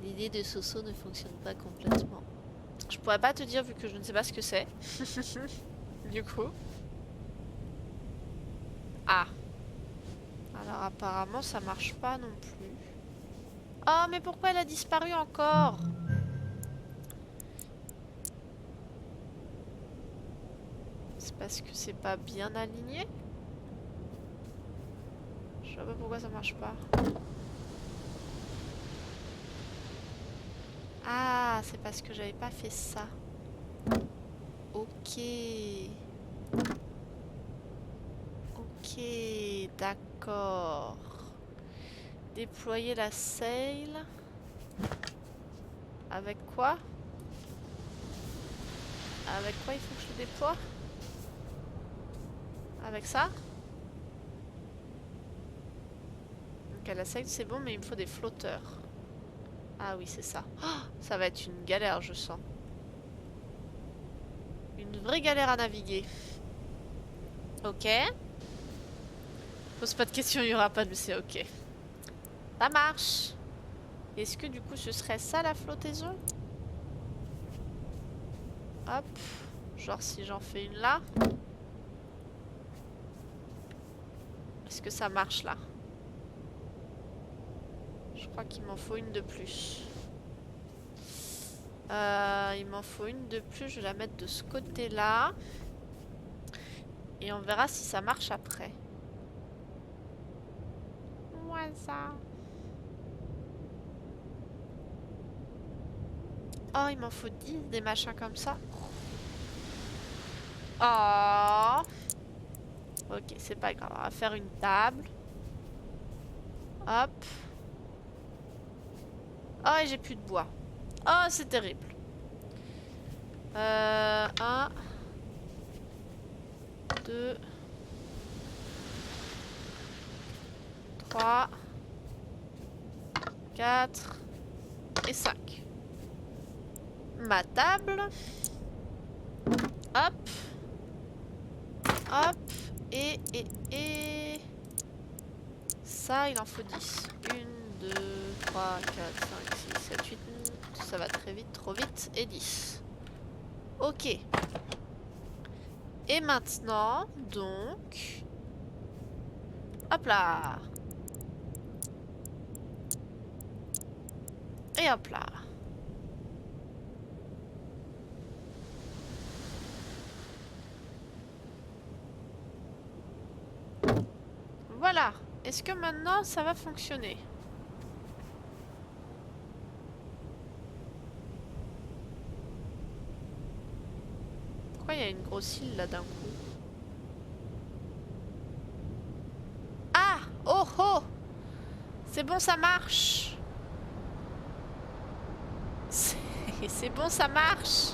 L'idée de Soso ne fonctionne pas complètement. Je pourrais pas te dire vu que je ne sais pas ce que c'est. Du coup. Ah. Alors apparemment ça marche pas non plus. Oh mais pourquoi elle a disparu encore? C'est parce que c'est pas bien aligné? Je sais pas pourquoi ça marche pas. Ah, c'est parce que j'avais pas fait ça. Ok. Ok, d'accord. Déployer la sail. Avec quoi? Avec quoi il faut que je le déploie? Avec ça? Ok, la sail c'est bon, mais il me faut des flotteurs. Ah oui, c'est ça. Oh, ça va être une galère, je sens. Une vraie galère à naviguer. Ok. Pose pas de questions, il y aura pas de... C'est ok. Ça marche. Est-ce que du coup ce serait ça la flottaison? Hop. Genre si j'en fais une là. Est-ce que ça marche là? Je crois qu'il m'en faut une de plus. Il m'en faut une de plus. Je vais la mettre de ce côté-là. Et on verra si ça marche après. Moi ça. Oh, il m'en faut 10 des machins comme ça. Oh. Ok, c'est pas grave. On va faire une table. Hop. Oh, et j'ai plus de bois. Oh, c'est terrible. 1, 2, 3, 4 et 5. Ma table. Hop. Hop. Et... Ça, il en faut 10. 1, 2, 3, 4, 5, 6, 7, 8. Ça va très vite, trop vite. Et 10. Ok. Et maintenant, donc... Hop là. Et hop là. Voilà. Est-ce que maintenant ça va fonctionner? Pourquoi il y a une grosse île là d'un coup? Ah! Oh oh! C'est bon, ça marche! C'est bon, ça marche!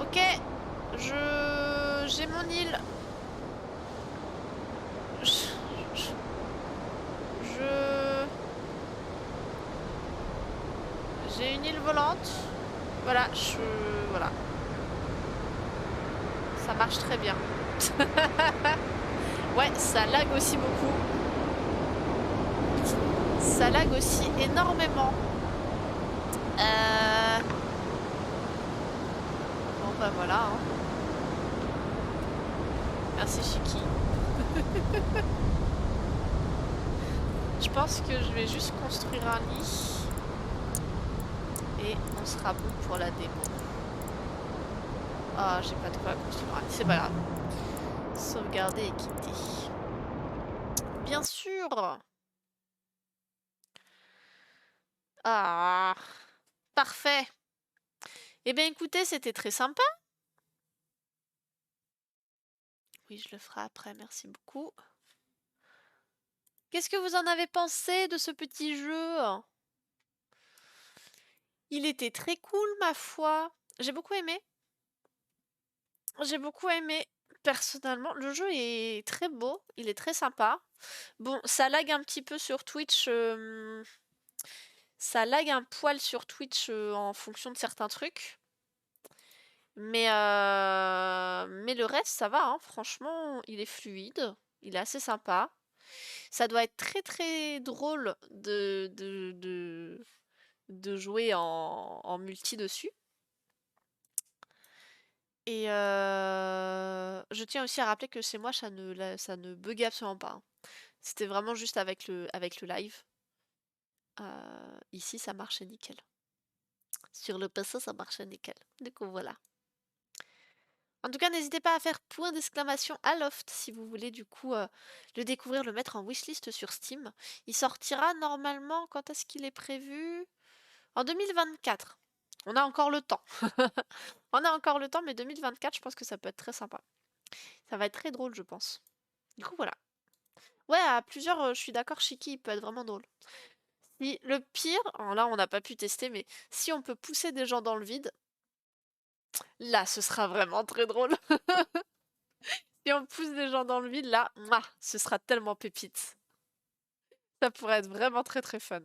Ok, j'ai mon île. J'ai une île volante. Voilà, voilà. Ça marche très bien. Ouais, ça lag aussi beaucoup. Ça lag aussi énormément. Bon bah voilà. Hein. Merci Chiki. Je pense que je vais juste construire un lit. Et on sera bon pour la démo. Ah, j'ai pas de quoi construire un lit, c'est pas grave. Sauvegarder et quitter. Bien sûr. Ah, parfait. Eh bien écoutez, c'était très sympa. Oui, je le ferai après, merci beaucoup. Qu'est-ce que vous en avez pensé de ce petit jeu? Il était très cool, ma foi. J'ai beaucoup aimé. J'ai beaucoup aimé. Personnellement, le jeu est très beau, il est très sympa. Bon, ça lag un petit peu sur Twitch. Ça lag un poil sur Twitch en fonction de certains trucs. Mais le reste, ça va, hein. Franchement, il est fluide. Il est assez sympa. Ça doit être très très drôle de jouer en multi dessus. Et je tiens aussi à rappeler que chez moi, ça ne buguait absolument pas. Hein. C'était vraiment juste avec le live. Ici, ça marchait nickel. Sur le PC, ça marchait nickel. Du coup, voilà. En tout cas, n'hésitez pas à faire point d'exclamation à Loft si vous voulez du coup le découvrir, le mettre en wishlist sur Steam. Il sortira normalement, quand est-ce qu'il est prévu? En 2024. On a encore le temps. On a encore le temps, mais 2024, je pense que ça peut être très sympa. Ça va être très drôle, je pense. Du coup, voilà. Ouais, à plusieurs, je suis d'accord, Shiki, il peut être vraiment drôle. Si, le pire, alors là, on n'a pas pu tester, mais si on peut pousser des gens dans le vide, là, ce sera vraiment très drôle. Si on pousse des gens dans le vide, là, mouah, ce sera tellement pépite. Ça pourrait être vraiment très très fun.